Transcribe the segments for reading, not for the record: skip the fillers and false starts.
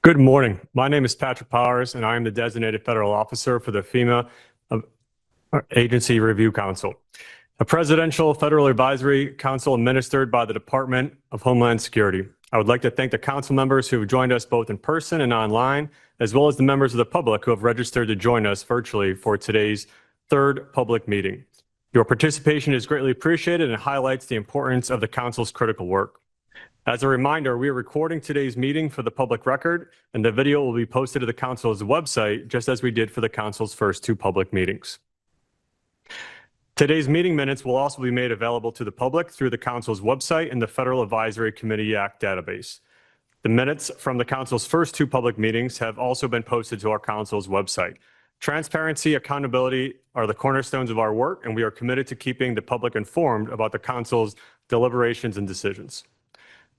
Good morning. My name is Patrick Powers, and I am the designated federal officer for the FEMA Agency Review Council, a presidential federal advisory council administered by the Department of Homeland Security. I would like to thank the council members who have joined us both in person and online, as well as the members of the public who have registered to join us virtually for today's third public meeting. Your participation is greatly appreciated and highlights the importance of the council's critical work. As a reminder, we are recording today's meeting for the public record, and the video will be posted to the council's website, just as we did for the council's first two public meetings. Today's meeting minutes will also be made available to the public through the council's website and the Federal Advisory Committee Act database. The minutes from the council's first two public meetings have also been posted to our council's website. Transparency, accountability are the cornerstones of our work, and we are committed to keeping the public informed about the council's deliberations and decisions.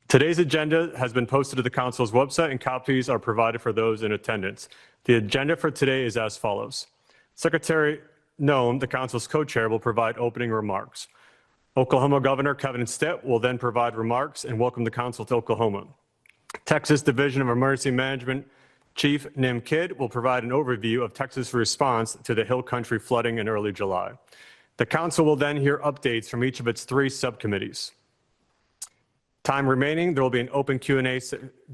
Today's agenda has been posted to the council's website, and copies are provided for those in attendance. The agenda for today is as follows. Secretary Noem, the council's co-chair, will provide opening remarks. Oklahoma Governor Kevin Stitt will then provide remarks and welcome the council to Oklahoma. Texas Division of Emergency Management Chief Noem will provide an overview of Texas' response to the Hill Country flooding in early July. The council will then hear updates from each of its three subcommittees. Time remaining, there will be an open Q&A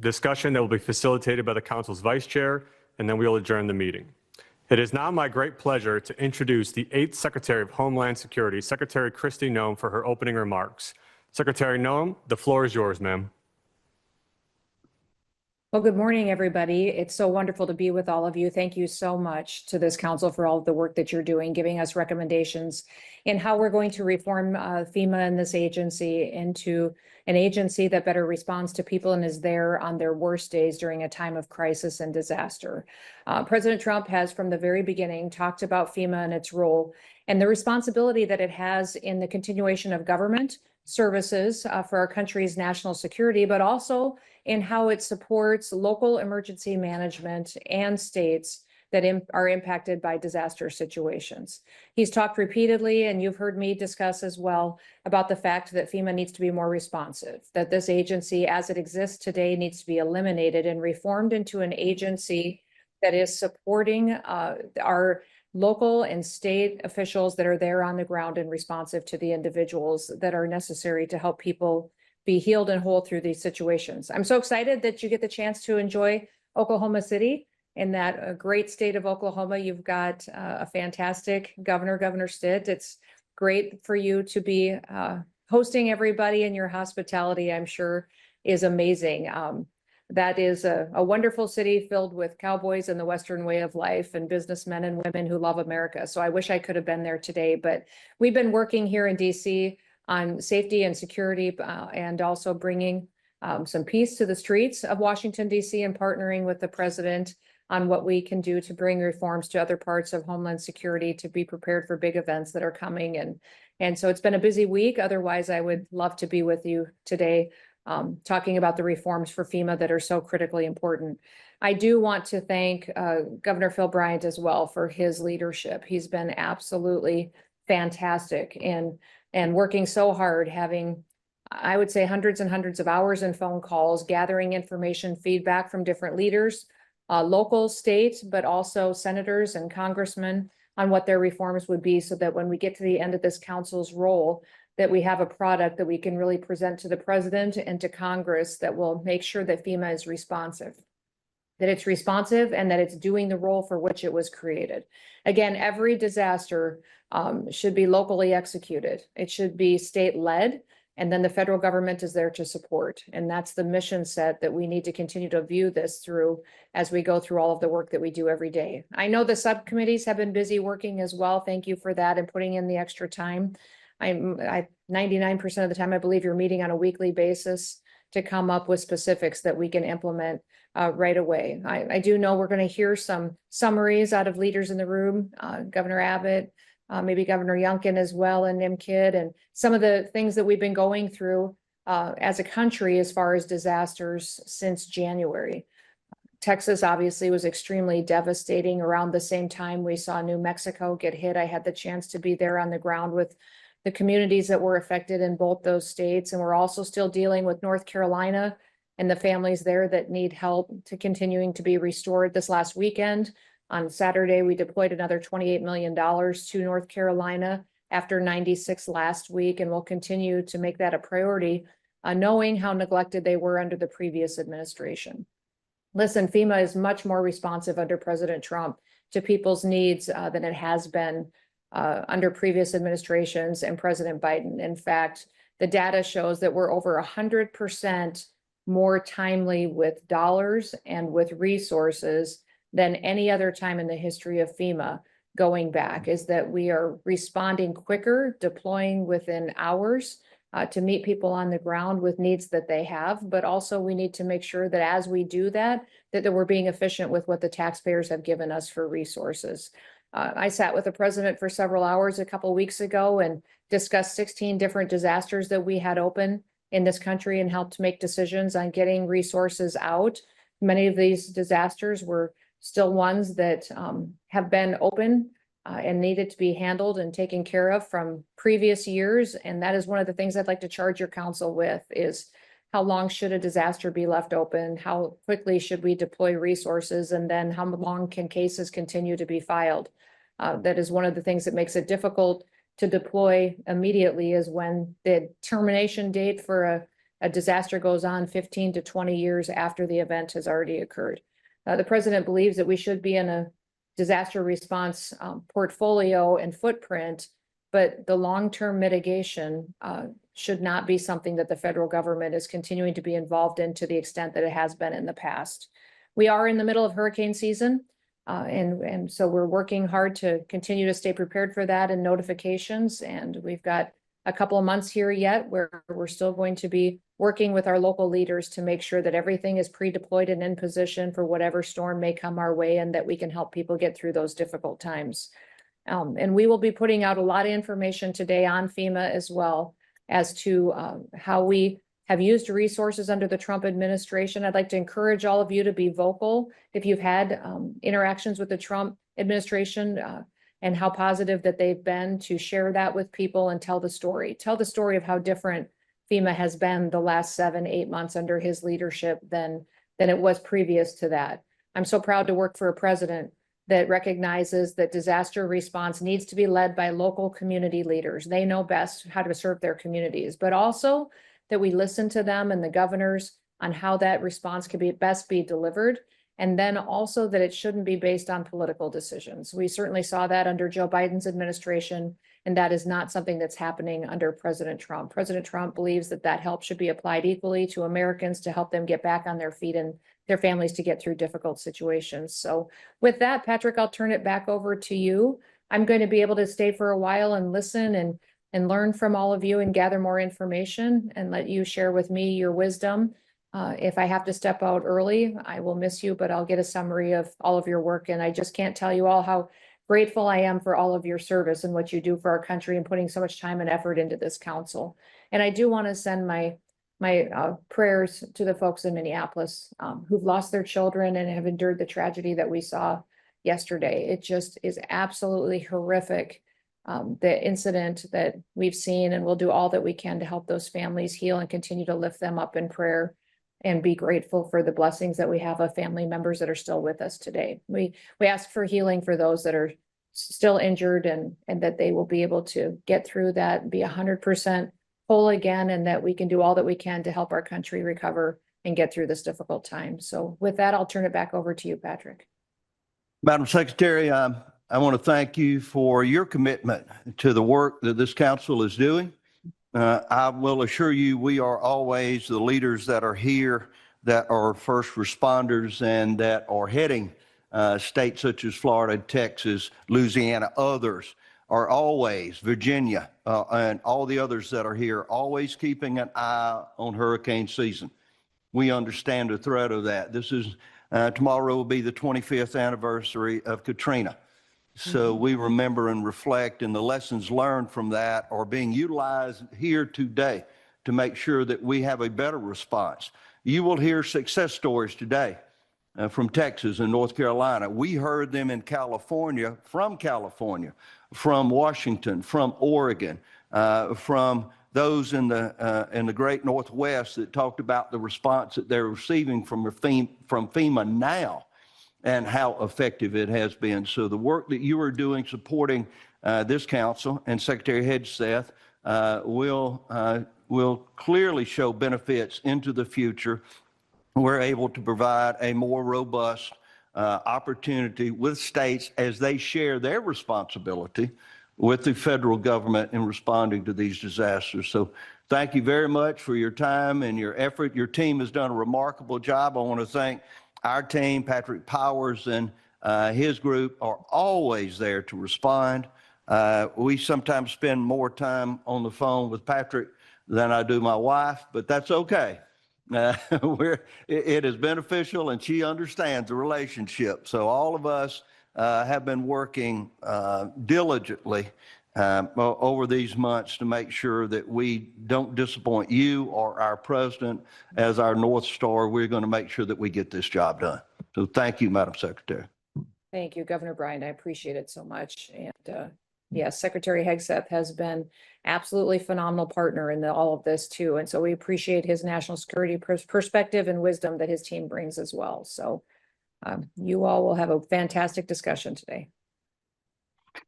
discussion that will be facilitated by the council's vice chair, and then we will adjourn the meeting. It is now my great pleasure to introduce the 8th Secretary of Homeland Security, Secretary Kristi Noem, for her opening remarks. Secretary Noem, the floor is yours, ma'am. Well, good morning, everybody. It's so wonderful to be with all of you. Thank you so much to this council for all of the work that you're doing, giving us recommendations in how we're going to reform FEMA and this agency into an agency that better responds to people and is there on their worst days during a time of crisis and disaster. President Trump has from the very beginning talked about FEMA and its role and the responsibility that it has in the continuation of government services for our country's national security, but also in how it supports local emergency management and states that are impacted by disaster situations. He's talked repeatedly, and you've heard me discuss as well, about the fact that FEMA needs to be more responsive, that this agency as it exists today needs to be eliminated and reformed into an agency that is supporting our local and state officials that are there on the ground and responsive to the individuals that are necessary to help people be healed and whole through these situations. I'm so excited that you get the chance to enjoy Oklahoma City. In that great state of Oklahoma, you've got a fantastic governor, Governor Stitt. It's great for you to be hosting everybody, and your hospitality, I'm sure, is amazing. That is a wonderful city filled with cowboys and the Western way of life and businessmen and women who love America. So I wish I could have been there today, but we've been working here in DC on safety and security and also bringing some peace to the streets of Washington, DC, and partnering with the president on what we can do to bring reforms to other parts of Homeland Security to be prepared for big events that are coming. And so it's been a busy week. Otherwise, I would love to be with you today talking about the reforms for FEMA that are so critically important. I do want to thank Governor Phil Bryant as well for his leadership. He's been absolutely fantastic in and working so hard, having, I would say, hundreds and hundreds of hours and phone calls, gathering information, feedback from different leaders, local, state, but also senators and congressmen on what their reforms would be, so that when we get to the end of this council's role, that we have a product that we can really present to the president and to Congress that will make sure that FEMA is responsive, that it's responsive and that it's doing the role for which it was created. Again, every disaster should be locally executed. It should be state-led, and then the federal government is there to support. And that's the mission set that we need to continue to view this through as we go through all of the work that we do every day. I know the subcommittees have been busy working as well. Thank you for that and putting in the extra time. 99% of the time, I believe you're meeting on a weekly basis to come up with specifics that we can implement right away. I do know we're going to hear some summaries out of leaders in the room, Governor Abbott, maybe Governor Youngkin as well, and Noem, and some of the things that we've been going through as a country as far as disasters since January. Texas obviously was extremely devastating. Around the same time we saw New Mexico get hit, I had the chance to be there on the ground with the communities that were affected in both those states. And we're also still dealing with North Carolina and the families there that need help to continuing to be restored. This last weekend, on Saturday, we deployed another $28 million to North Carolina after 96 last week, and we'll continue to make that a priority, knowing how neglected they were under the previous administration. Listen, FEMA is much more responsive under President Trump to people's needs than it has been under previous administrations and President Biden. In fact, the data shows that we're over 100% more timely with dollars and with resources than any other time in the history of FEMA going back, is that we are responding quicker, deploying within hours to meet people on the ground with needs that they have. But also we need to make sure that as we do that, that we're being efficient with what the taxpayers have given us for resources. I sat with the president for several hours a couple weeks ago and discussed 16 different disasters that we had open in this country and helped make decisions on getting resources out. Many of these disasters were still ones that have been open and needed to be handled and taken care of from previous years. And that is one of the things I'd like to charge your council with, is how long should a disaster be left open? How quickly should we deploy resources? And then how long can cases continue to be filed? That is one of the things that makes it difficult to deploy immediately, is when the termination date for a disaster goes on 15 to 20 years after the event has already occurred. The president believes that we should be in a disaster response portfolio and footprint, but the long-term mitigation should not be something that the federal government is continuing to be involved in to the extent that it has been in the past. We are in the middle of hurricane season, and so we're working hard to continue to stay prepared for that and notifications. And we've got a couple of months here yet where we're still going to be working with our local leaders to make sure that everything is pre-deployed and in position for whatever storm may come our way, and that we can help people get through those difficult times. And we will be putting out a lot of information today on FEMA as well as to how we have used resources under the Trump administration. I'd like to encourage all of you to be vocal if you've had interactions with the Trump administration and how positive that they've been, to share that with people and tell the story. Tell the story of how different FEMA has been the last 7-8 months under his leadership than it was previous to that. I'm so proud to work for a president that recognizes that disaster response needs to be led by local community leaders. They know best how to serve their communities, but also that we listen to them and the governors on how that response can be best be delivered. And then also that it shouldn't be based on political decisions. We certainly saw that under Joe Biden's administration, and that is not something that's happening under President Trump. President Trump believes that that help should be applied equally to Americans to help them get back on their feet and their families to get through difficult situations. So with that, Patrick, I'll turn it back over to you. I'm going to be able to stay for a while and listen and learn from all of you and gather more information and let you share with me your wisdom. If I have to step out early, I will miss you, but I'll get a summary of all of your work. And I just can't tell you all how grateful I am for all of your service and what you do for our country and putting so much time and effort into this council. And I do want to send my prayers to the folks in Minneapolis who've lost their children and have endured the tragedy that we saw yesterday. It just is absolutely horrific, the incident that we've seen, and we'll do all that we can to help those families heal and continue to lift them up in prayer and be grateful for the blessings that we have of family members that are still with us today. We ask for healing for those that are still injured, and that they will be able to get through that, be 100% whole again, and that we can do all that we can to help our country recover and get through this difficult time. So with that, I'll turn it back over to you, Patrick. Madam Secretary, I want to thank you for your commitment to the work that this council is doing. I will assure you, we are always the leaders that are here, that are first responders, and that are heading states such as Florida, Texas, Louisiana, others are always, Virginia, and all the others that are here, always keeping an eye on hurricane season. We understand the threat of that. This is, tomorrow will be the 25th anniversary of Katrina. So we remember and reflect, and the lessons learned from that are being utilized here today to make sure that we have a better response. You will hear success stories today from Texas and North Carolina. We heard them in California, from Washington, from Oregon, from those in the great Northwest that talked about the response that they're receiving from FEMA now and how effective it has been. So the work that you are doing supporting this council and Secretary Hegseth will clearly show benefits into the future. We're able to provide a more robust opportunity with states as they share their responsibility with the federal government in responding to these disasters. So thank you very much for your time and your effort. Your team has done a remarkable job. I want to thank our team. Patrick Powers and his group are always there to respond. We sometimes spend more time on the phone with Patrick than I do my wife, but that's okay. It is beneficial, and she understands the relationship. So all of us have been working diligently over these months to make sure that we don't disappoint you or our president as our North Star. We're going to make sure that we get this job done. So thank you, Madam Secretary. Thank you, Governor Bryant. I appreciate it so much. And yes, Secretary Hegseth has been absolutely phenomenal partner in all of this too. And so we appreciate his national security perspective and wisdom that his team brings as well. So you all will have a fantastic discussion today.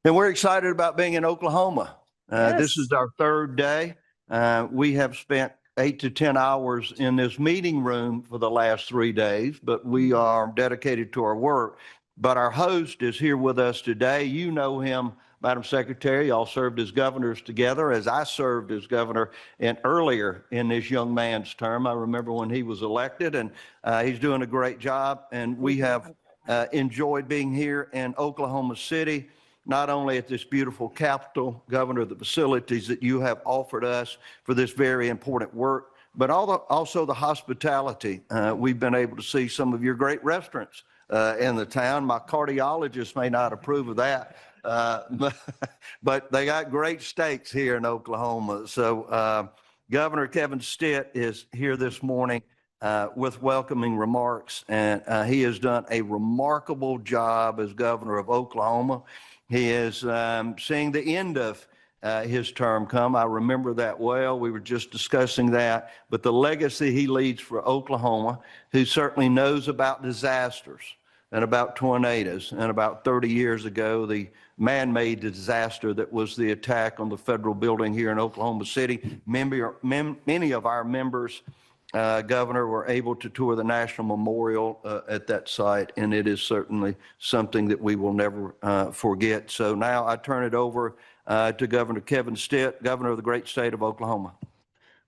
And we're excited about being in Oklahoma. This Yes. is our third day. We have spent 8 to 10 hours in this meeting room for the last 3 days, but we are dedicated to our work. But our host is here with us today. You know him, Madam Secretary. Y'all served as governors together, as I served as governor earlier in this young man's term. I remember when he was elected, and he's doing a great job. And we have enjoyed being here in Oklahoma City, not only at this beautiful capital, Governor, the facilities that you have offered us for this very important work, but also the hospitality. We've been able to see some of your great restaurants in the town. My cardiologist may not approve of that, but they got great steaks here in Oklahoma. So Governor Kevin Stitt is here this morning with welcoming remarks, and he has done a remarkable job as governor of Oklahoma. He is seeing the end of his term come. I remember that well. We were just discussing that. But the legacy he leads for Oklahoma, who certainly knows about disasters and about tornadoes, and about 30 years ago, the man-made disaster that was the attack on the federal building here in Oklahoma City. Many of our members, Governor, were able to tour the National Memorial at that site, and it is certainly something that we will never forget. So now I turn it over to Governor Kevin Stitt, Governor of the great state of Oklahoma.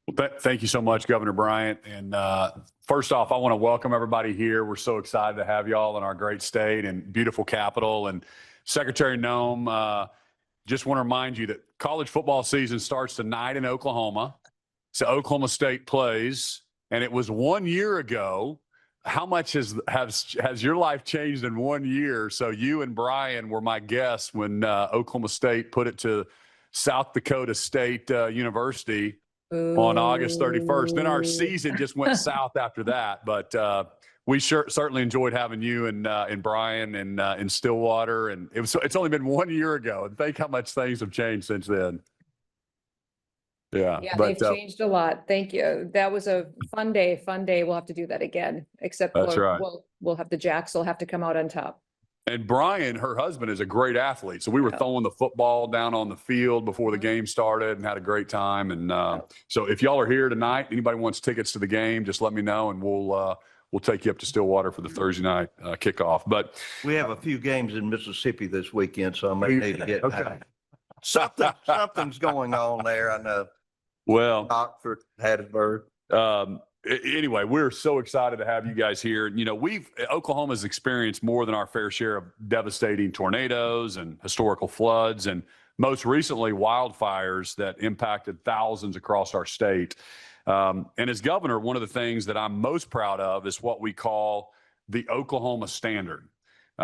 Well, thank you so much, Governor Bryant. And first off, I want to welcome everybody here. We're so excited to have y'all in our great state and beautiful capital. And Secretary Noem, just want to remind you that college football season starts tonight in Oklahoma. So Oklahoma State plays, and it was 1 year ago. How much has your life changed in 1 year? So you and Brian were my guests when Oklahoma State put it to South Dakota State University on August 31st. Then our season just went south after that. But we certainly enjoyed having you and Brian and in Stillwater. And it's only been 1 year ago. And think how much things have changed since then. Yeah, they've changed a lot. Thank you. That was a fun day. We'll have to do that again, except that's right. We'll have the Jacks will have to come out on top. And Brian, her husband, is a great athlete. So we were throwing the football down on the field before the game started and had a great time. And so if y'all are here tonight, anybody wants tickets to the game, just let me know and we'll take you up to Stillwater for the Thursday night kickoff. But we have a few games in Mississippi this weekend, so I may need to get something's going on there. I know. Well, Oxford, Hattiesburg. Anyway, we're so excited to have you guys here. You know, Oklahoma's experienced more than our fair share of devastating tornadoes and historical floods, and most recently wildfires that impacted thousands across our state. And as governor, one of the things that I'm most proud of is what we call the Oklahoma Standard.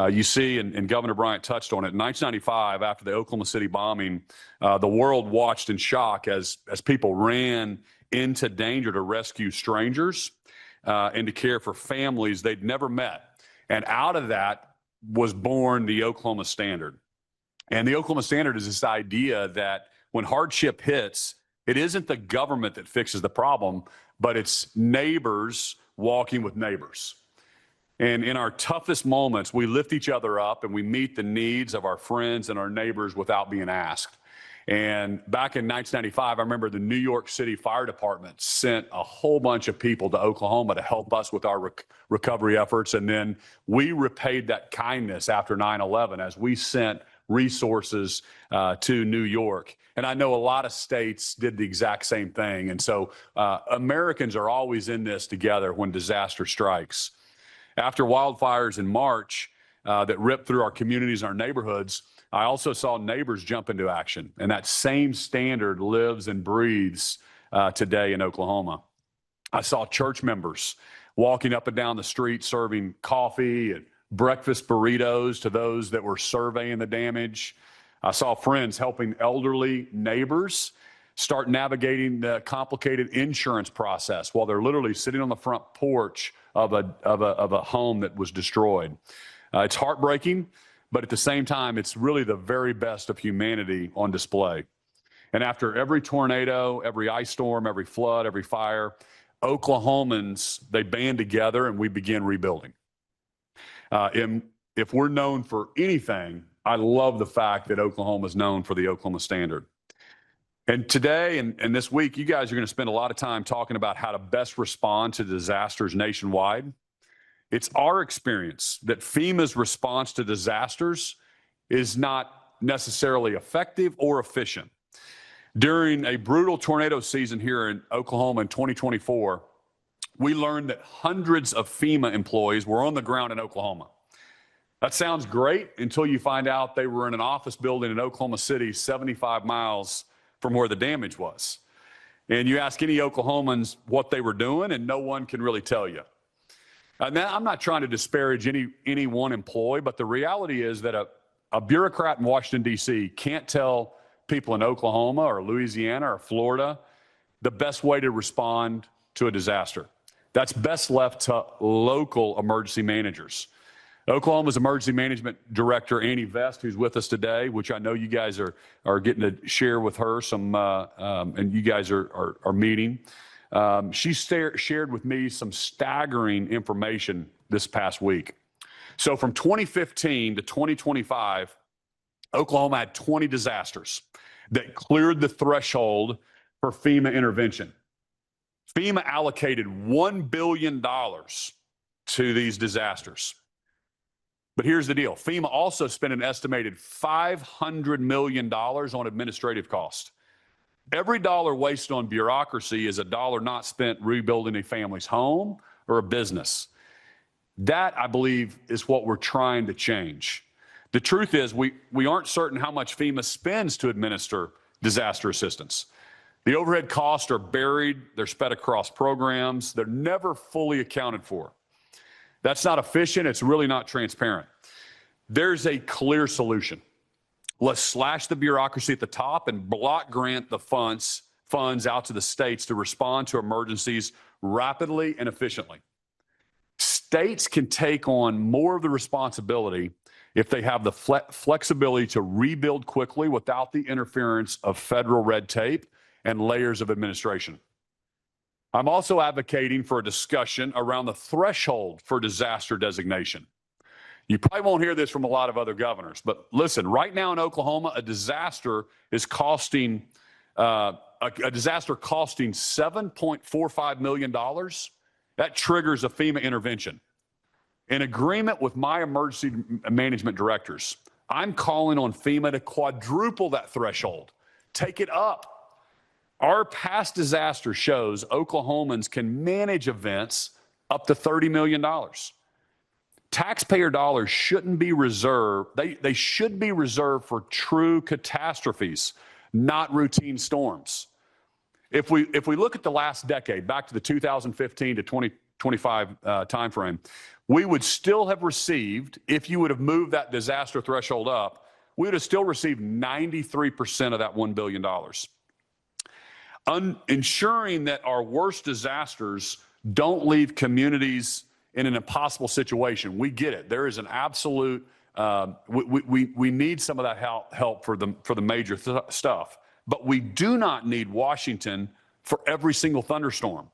You see, and Governor Bryant touched on it, in 1995, after the Oklahoma City bombing, the world watched in shock as people ran into danger to rescue strangers and to care for families they'd never met. And out of that was born the Oklahoma Standard. And the Oklahoma Standard is this idea that when hardship hits, It isn't the government that fixes the problem, but it's neighbors walking with neighbors. And in our toughest moments, we lift each other up and we meet the needs of our friends and our neighbors without being asked. And back in 1995, I remember the New York City Fire Department sent a whole bunch of people to Oklahoma to help us with our recovery efforts. And then we repaid that kindness after 9/11 as we sent resources to New York. And I know a lot of states did the exact same thing. And so Americans are always in this together when disaster strikes. After wildfires in March that ripped through our communities and our neighborhoods, I also saw neighbors jump into action. And that same standard lives and breathes today in Oklahoma. I saw church members walking up and down the street serving coffee and breakfast burritos to those that were surveying the damage. I saw friends helping elderly neighbors start navigating the complicated insurance process while they're literally sitting on the front porch of a home that was destroyed. It's heartbreaking, but at the same time, it's really the very best of humanity on display. And after every tornado, every ice storm, every flood, every fire, Oklahomans, they band together and we begin rebuilding. And if we're known for anything, I love the fact that Oklahoma is known for the Oklahoma Standard. And today and this week, you guys are going to spend a lot of time talking about how to best respond to disasters nationwide. It's our experience that FEMA's response to disasters is not necessarily effective or efficient. During a brutal tornado season here in Oklahoma in 2024, we learned that hundreds of FEMA employees were on the ground in Oklahoma. That sounds great until you find out they were in an office building in Oklahoma City, 75 miles from where the damage was. And you ask any Oklahomans what they were doing, and no one can really tell you. Now, I'm not trying to disparage any one employee, but the reality is that a bureaucrat in Washington, D.C. can't tell people in Oklahoma or Louisiana or Florida the best way to respond to a disaster. That's best left to local emergency managers. Oklahoma's Emergency Management Director, Annie Vest, who's with us today, which I know you guys are getting to share with her some, and you guys are meeting. She shared with me some staggering information this past week. So from 2015 to 2025, Oklahoma had 20 disasters that cleared the threshold for FEMA intervention. FEMA allocated $1 billion to these disasters. But here's the deal. FEMA also spent an estimated $500 million on administrative costs. Every dollar wasted on bureaucracy is a dollar not spent rebuilding a family's home or a business. That, I believe, is what we're trying to change. The truth is we aren't certain how much FEMA spends to administer disaster assistance. The overhead costs are buried, they're spread across programs, they're never fully accounted for. That's not efficient, it's really not transparent. There's a clear solution. Let's slash the bureaucracy at the top and block grant the funds out to the states to respond to emergencies rapidly and efficiently. States can take on more of the responsibility if they have the flexibility to rebuild quickly without the interference of federal red tape and layers of administration. I'm also advocating for a discussion around the threshold for disaster designation. You probably won't hear this from a lot of other governors, but listen, right now in Oklahoma, a disaster costing $7.45 million. That triggers a FEMA intervention. In agreement with my emergency management directors, I'm calling on FEMA to quadruple that threshold. Take it up. Our past disaster shows Oklahomans can manage events up to $30 million. Taxpayer dollars shouldn't be reserved. They should be reserved for true catastrophes, not routine storms. If we look at the last decade, back to the 2015 to 2025 timeframe, we would still have received, if you would have moved that disaster threshold up, we would have still received 93% of that $1 billion. Ensuring that our worst disasters don't leave communities in an impossible situation. We get it. There is an absolute, we need some of that help for the major stuff. but we do not need Washington for every single thunderstorm.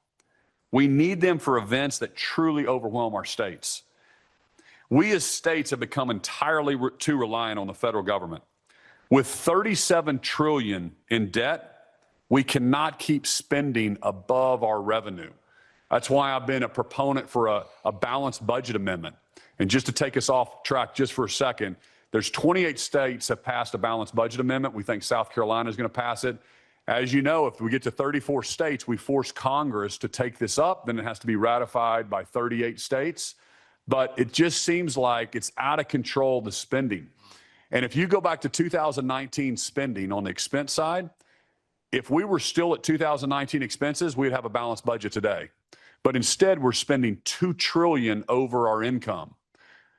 We need them for events that truly overwhelm our states. We as states have become entirely too reliant on the federal government. With $37 trillion in debt, we cannot keep spending above our revenue. That's why I've been a proponent for a balanced budget amendment. And just to take us off track just for a second, there's 28 states have passed a balanced budget amendment. We think South Carolina is going to pass it. As you know, if we get to 34 states, we force Congress to take this up. Then it has to be ratified by 38 states. But it just seems like it's out of control, the spending. And if you go back to 2019 spending on the expense side, if we were still at 2019 expenses, we'd have a balanced budget today. But instead, we're spending $2 trillion over our income.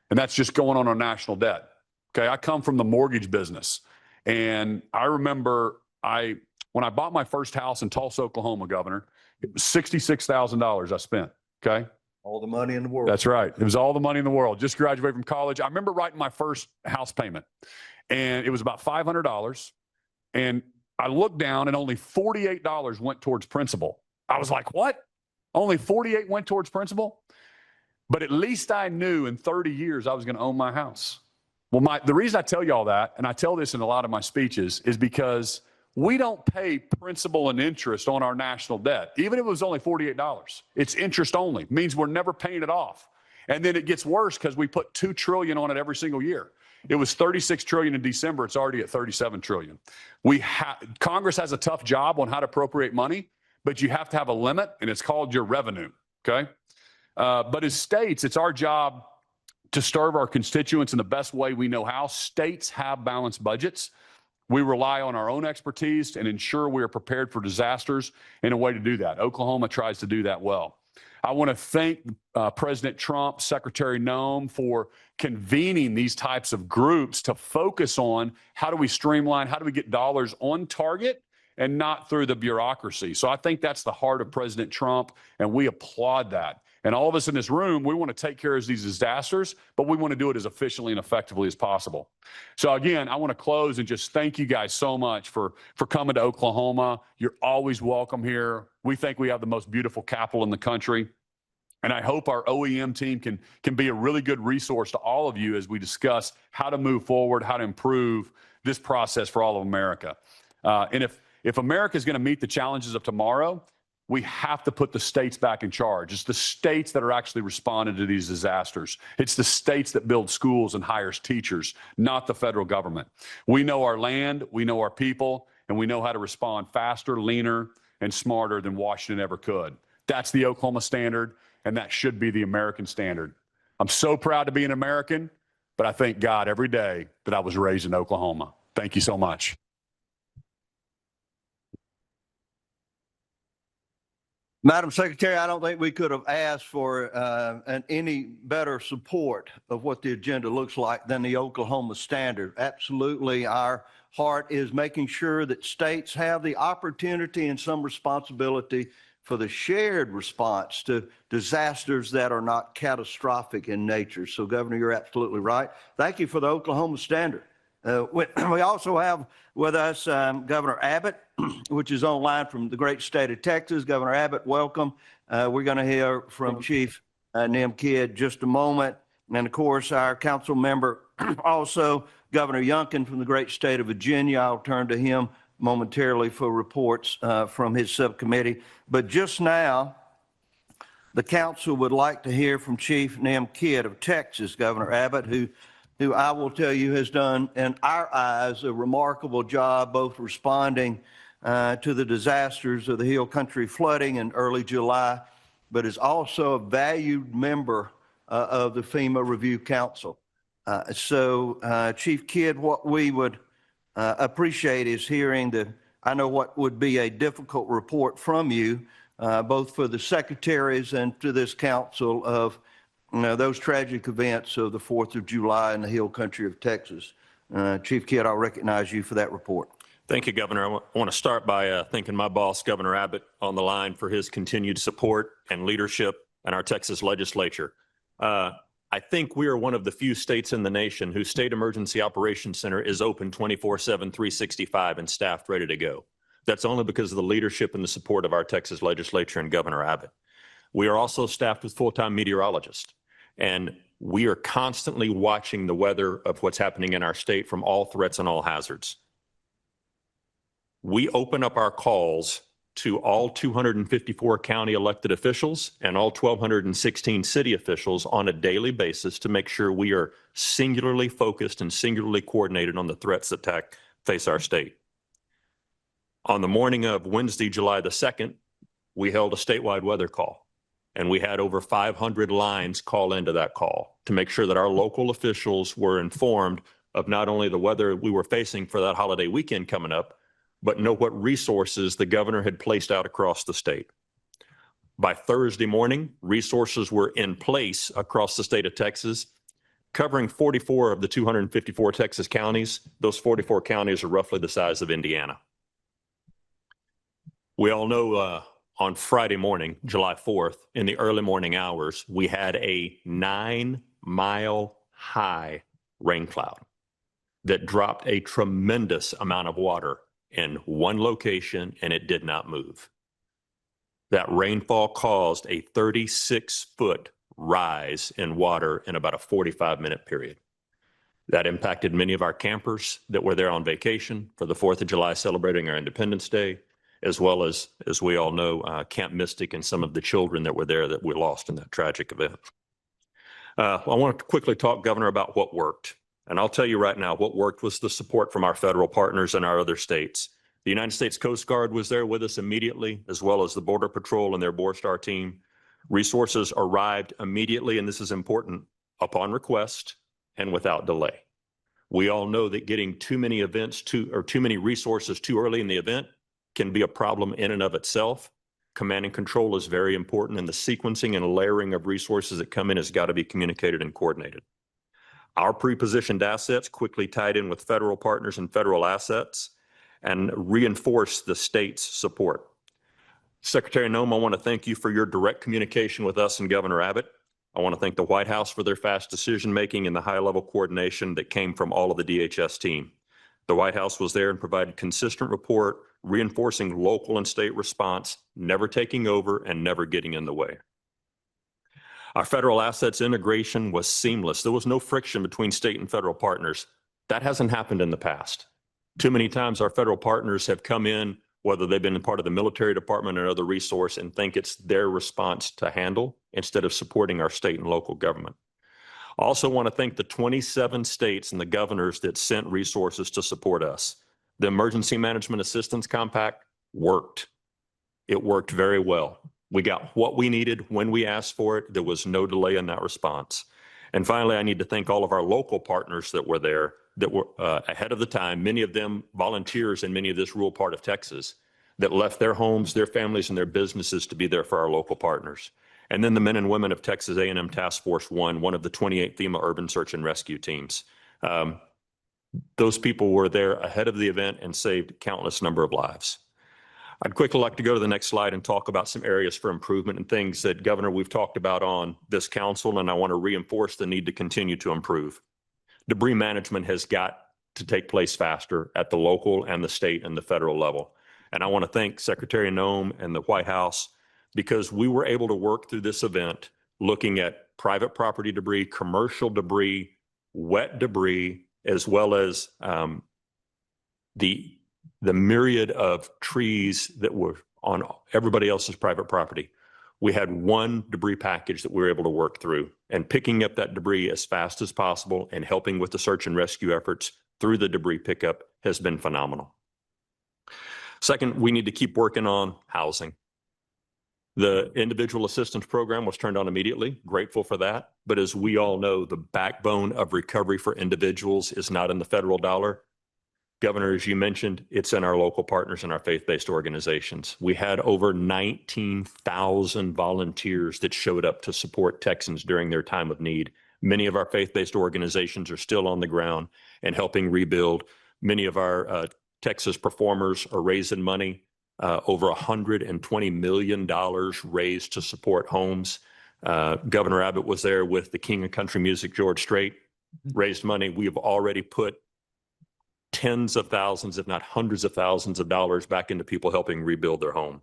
And that's just going on our national debt. Okay, I come from the mortgage business. And I remember when I bought my first house in Tulsa, Oklahoma, Governor, it was $66,000 I spent. Okay. All the money in the world. That's right. It was all the money in the world. Just graduated from college. I remember writing my first house payment, and it was about $500. And I looked down, and only $48 went towards principal. I was like, what? Only 48 went towards principal? But at least I knew in 30 years I was going to own my house. Well, the reason I tell you all that, and I tell this in a lot of my speeches, is because we don't pay principal and interest on our national debt. Even if it was only $48, it's interest only. It means we're never paying it off. And then it gets worse because we put $2 trillion on it every single year. It was $36 trillion in December. It's already at $37 trillion. Congress has a tough job on how to appropriate money, but you have to have a limit, and it's called your revenue, okay? But as states, it's our job to serve our constituents in the best way we know how. States have balanced budgets. We rely on our own expertise and ensure we are prepared for disasters in a way to do that. Oklahoma tries to do that well. I want to thank President Trump, Secretary Noem, for convening these types of groups to focus on how do we streamline, how do we get dollars on target and not through the bureaucracy. So I think that's the heart of President Trump, and we applaud that. And all of us in this room, we want to take care of these disasters, but we want to do it as efficiently and effectively as possible. So again, I want to close and just thank you guys so much for coming to Oklahoma. You're always welcome here. We think we have the most beautiful capital in the country. And I hope our OEM team can be a really good resource to all of you as we discuss how to move forward, how to improve this process for all of America. And if America is going to meet the challenges of tomorrow, we have to put the states back in charge. It's the states that are actually responding to these disasters. It's the states that build schools and hires teachers, not the federal government. We know our land, we know our people, and we know how to respond faster, leaner, and smarter than Washington ever could. That's the Oklahoma standard, and that should be the American standard. I'm so proud to be an American, but I thank God every day that I was raised in Oklahoma. Thank you so much. Madam Secretary, I don't think we could have asked for any better support of what the agenda looks like than the Oklahoma standard. Absolutely, our heart is making sure that states have the opportunity and some responsibility for the shared response to disasters that are not catastrophic in nature. So, Governor, you're absolutely right. Thank you for the Oklahoma standard. We also have with us Governor Abbott, which is online from the great state of Texas. Governor Abbott, welcome. We're going to hear from Chief Noem Kidd just a moment. And of course, our council member, also Governor Youngkin from the great state of Virginia. I'll turn to him momentarily for reports from his subcommittee. But just now, the council would like to hear from Chief Noem Kidd of Texas, Governor Abbott, who I will tell you has done, in our eyes, a remarkable job both responding to the disasters of the Hill Country flooding in early July, but is also a valued member of the FEMA Review Council. So, Chief Kidd, what we would appreciate is hearing I know what would be a difficult report from you, both for the secretaries and to this council of those tragic events of the 4th of July in the Hill Country of Texas. Chief Kidd, I'll recognize you for that report. Thank you, Governor. I want to start by thanking my boss, Governor Abbott, on the line for his continued support and leadership in our Texas legislature. I think we are one of the few states in the nation whose state emergency operations center is open 24/7, 365 and staffed ready to go. That's only because of the leadership and the support of our Texas legislature and Governor Abbott. We are also staffed with full-time meteorologists, and we are constantly watching the weather of what's happening in our state from all threats and all hazards. We open up our calls to all 254 county elected officials and all 1,216 city officials on a daily basis to make sure we are singularly focused and singularly coordinated on the threats that face our state. On the morning of Wednesday, July the 2nd, we held a statewide weather call, and we had over 500 lines call into that call to make sure that our local officials were informed of not only the weather we were facing for that holiday weekend coming up, but know what resources the governor had placed out across the state. By Thursday morning, resources were in place across the state of Texas, covering 44 of the 254 Texas counties. Those 44 counties are roughly the size of Indiana. We all know on Friday morning, July 4th, in the early morning hours, we had a 9-mile high rain cloud that dropped a tremendous amount of water in one location, and it did not move. That rainfall caused a 36-foot rise in water in about a 45-minute period. That impacted many of our campers that were there on vacation for the 4th of July celebrating our Independence Day, as well as we all know, Camp Mystic and some of the children that were there that we lost in that tragic event. I want to quickly talk, Governor, about what worked. And I'll tell you right now, what worked was the support from our federal partners and our other states. The United States Coast Guard was there with us immediately, as well as the Border Patrol and their Borstar team. Resources arrived immediately, and this is important, upon request and without delay. We all know that getting too many resources too early in the event can be a problem in and of itself. Command and control is very important, and the sequencing and layering of resources that come in has got to be communicated and coordinated. Our pre-positioned assets quickly tied in with federal partners and federal assets and reinforced the state's support. Secretary Noem, I want to thank you for your direct communication with us and Governor Abbott. I want to thank the White House for their fast decision-making and the high-level coordination that came from all of the DHS team. The White House was there and provided consistent report, reinforcing local and state response, never taking over and never getting in the way. Our federal assets integration was seamless. There was no friction between state and federal partners. That hasn't happened in the past. Too many times our federal partners have come in, whether they've been part of the military department or other resource, and think it's their response to handle instead of supporting our state and local government. I also want to thank the 27 states and the governors that sent resources to support us. The Emergency Management Assistance Compact worked. It worked very well. We got what we needed when we asked for it. There was no delay in that response. And finally, I need to thank all of our local partners that were there, that were ahead of the time, many of them volunteers in many of this rural part of Texas, that left their homes, their families, and their businesses to be there for our local partners. And then the men and women of Texas A&M Task Force 1, one of the 28 FEMA urban search and rescue teams. Those people were there ahead of the event and saved countless number of lives. I'd quickly like to go to the next slide and talk about some areas for improvement and things that, Governor, we've talked about on this council, and I want to reinforce the need to continue to improve. Debris management has got to take place faster at the local and the state and the federal level. And I want to thank Secretary Noem and the White House, because we were able to work through this event looking at private property debris, commercial debris, wet debris, as well as the myriad of trees that were on everybody else's private property. We had one debris package that we were able to work through, and picking up that debris as fast as possible and helping with the search and rescue efforts through the debris pickup has been phenomenal. Second, we need to keep working on housing. The individual assistance program was turned on immediately, grateful for that. But as we all know, the backbone of recovery for individuals is not in the federal dollar. Governor, as you mentioned, it's in our local partners and our faith-based organizations. We had over 19,000 volunteers that showed up to support Texans during their time of need. Many of our faith-based organizations are still on the ground and helping rebuild. Many of our Texas performers are raising money, over $120 million raised to support homes. Governor Abbott was there with the King of Country Music, George Strait, raised money. We have already put tens of thousands, if not hundreds of thousands of dollars back into people helping rebuild their home.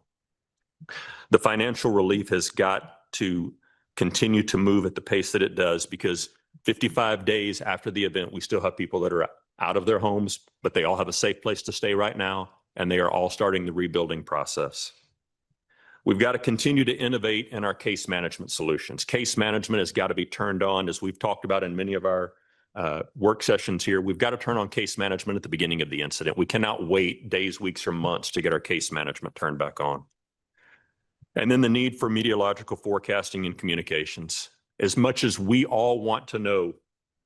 The financial relief has got to continue to move at the pace that it does, because 55 days after the event, we still have people that are out of their homes, but they all have a safe place to stay right now, and they are all starting the rebuilding process. We've got to continue to innovate in our case management solutions. Case management has got to be turned on, as we've talked about in many of our work sessions here. We've got to turn on case management at the beginning of the incident. We cannot wait days, weeks, or months to get our case management turned back on. And then the need for meteorological forecasting and communications. As much as we all want to know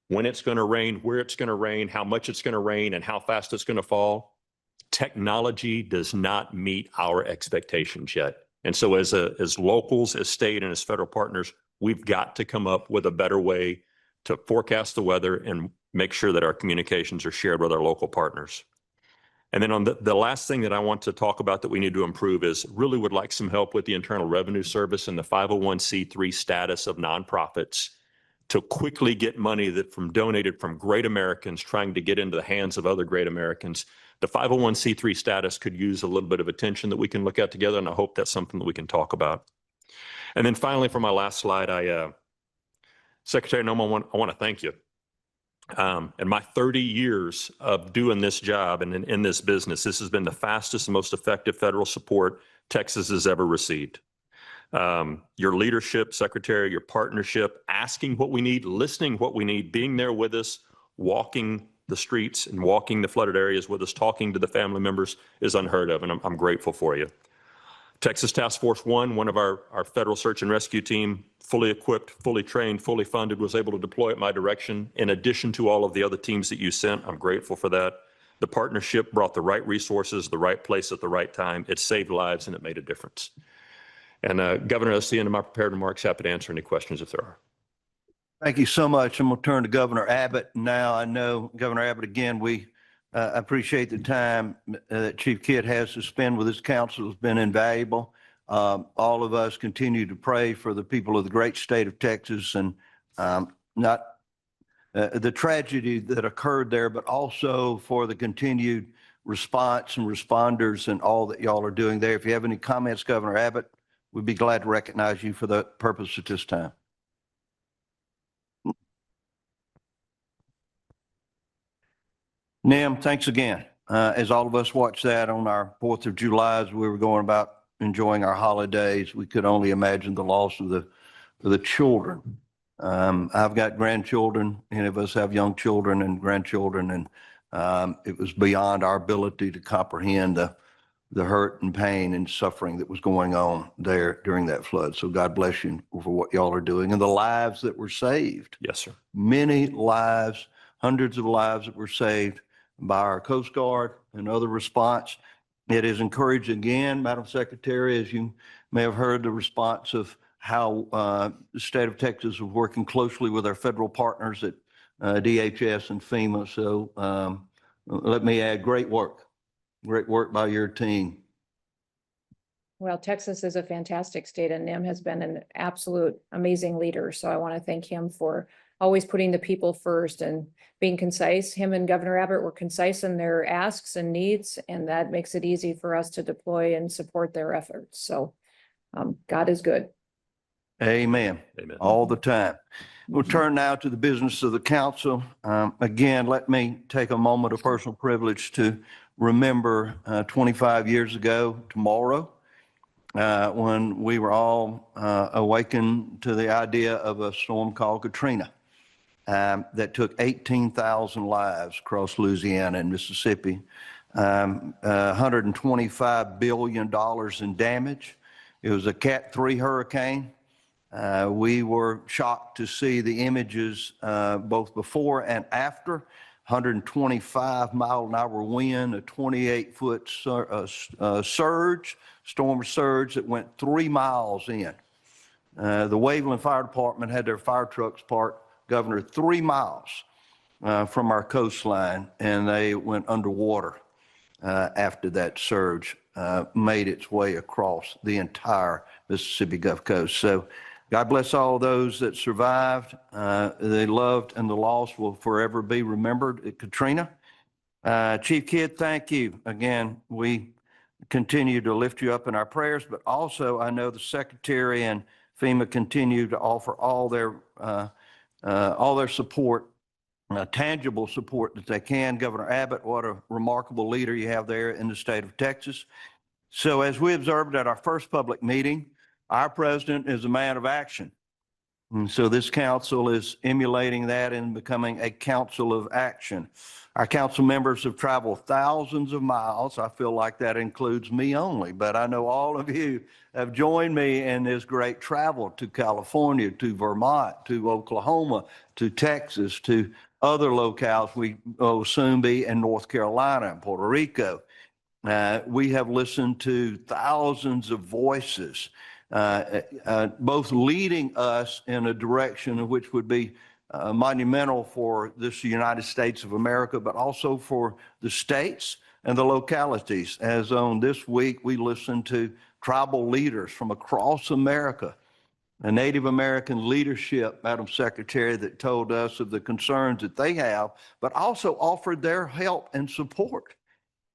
when it's going to rain, where it's going to rain, how much it's going to rain, and how fast it's going to fall, technology does not meet our expectations yet. And so as locals, as state, and as federal partners, we've got to come up with a better way to forecast the weather and make sure that our communications are shared with our local partners. And then on the last thing that I want to talk about that we need to improve is really would like some help with the Internal Revenue Service and the 501c3 status of nonprofits to quickly get money that donated from great Americans trying to get into the hands of other great Americans. The 501c3 status could use a little bit of attention that we can look at together, and I hope that's something that we can talk about. And then finally, for my last slide, Secretary Noem, I want to thank you. In my 30 years of doing this job and in this business, this has been the fastest and most effective federal support Texas has ever received. Your leadership, Secretary, your partnership, asking what we need, listening what we need, being there with us, walking the streets and walking the flooded areas with us, talking to the family members is unheard of, and I'm grateful for you. Texas Task Force 1, one of our federal search and rescue team, fully equipped, fully trained, fully funded, was able to deploy at my direction in addition to all of the other teams that you sent. I'm grateful for that. The partnership brought the right resources, the right place at the right time. It saved lives and it made a difference. And Governor, that's the end of my prepared remarks. Happy to answer any questions if there are. Thank you so much. I'm going to turn to Governor Abbott now. I know, Governor Abbott, again, we appreciate the time that Chief Kidd has to spend with his council. It's been invaluable. All of us continue to pray for the people of the great state of Texas, and not the tragedy that occurred there, but also for the continued response and responders and all that y'all are doing there. If you have any comments, Governor Abbott, we'd be glad to recognize you for that purpose at this time. Noem, thanks again. As all of us watched that on our 4th of July, as we were going about enjoying our holidays, we could only imagine the loss of the children. I've got grandchildren. Any of us have young children and grandchildren, and it was beyond our ability to comprehend the hurt and pain and suffering that was going on there during that flood. So God bless you for what y'all are doing and the lives that were saved. Yes, sir. Many lives, hundreds of lives that were saved by our Coast Guard and other response. It is encouraged again, Madam Secretary, as you may have heard, the response of how the state of Texas is working closely with our federal partners at DHS and FEMA. So let me add, great work by your team. Well, Texas is a fantastic state, and Noem has been an absolute amazing leader. So I want to thank him for always putting the people first and being concise. Him and Governor Abbott were concise in their asks and needs, and that makes it easy for us to deploy and support their efforts. So God is good. Amen. Amen. All the time. We'll turn now to the business of the council. Again, let me take a moment of personal privilege to remember 25 years ago tomorrow, when we were all awakened to the idea of a storm called Katrina that took 18,000 lives across Louisiana and Mississippi, $125 billion in damage. It was a Cat 3 hurricane. We were shocked to see the images both before and after. 125 mile an hour wind, a 28-foot storm surge that went 3 miles in. The Waveland Fire Department had their fire trucks parked, Governor, 3 miles from our coastline, and they went underwater after that surge made its way across the entire Mississippi Gulf Coast. So God bless all those that survived. They loved, and the loss will forever be remembered at Katrina. Chief Kidd, thank you. Again, we continue to lift you up in our prayers, but also I know the Secretary and FEMA continue to offer all their support, tangible support that they can. Governor Abbott, what a remarkable leader you have there in the state of Texas. So as we observed at our first public meeting, our president is a man of action. And so this council is emulating that and becoming a council of action. Our council members have traveled thousands of miles. I feel like that includes me only, but I know all of you have joined me in this great travel to California, to Vermont, to Oklahoma, to Texas, to other locales. We will soon be in North Carolina and Puerto Rico. We have listened to thousands of voices, both leading us in a direction which would be monumental for this United States of America, but also for the states and the localities. As on this week, we listened to tribal leaders from across America, a Native American leadership, Madam Secretary, that told us of the concerns that they have, but also offered their help and support.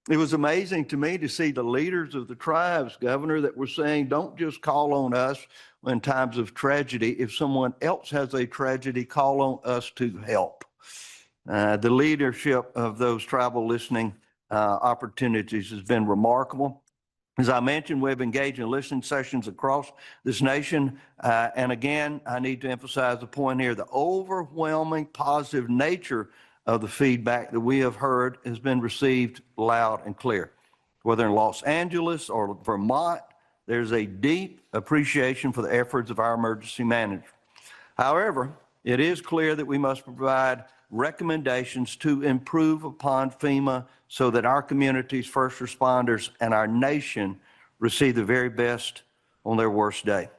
It was amazing to me to see the leaders of the tribes, Governor, that were saying, don't just call on us in times of tragedy. If someone else has a tragedy, call on us to help. The leadership of those tribal listening opportunities has been remarkable. As I mentioned, we've engaged in listening sessions across this nation. And again, I need to emphasize the point here, the overwhelming positive nature of the feedback that we have heard has been received loud and clear. Whether in Los Angeles or Vermont, there's a deep appreciation for the efforts of our emergency manager. However, it is clear that we must provide recommendations to improve upon FEMA so that our communities, first responders, and our nation receive the very best on their worst day.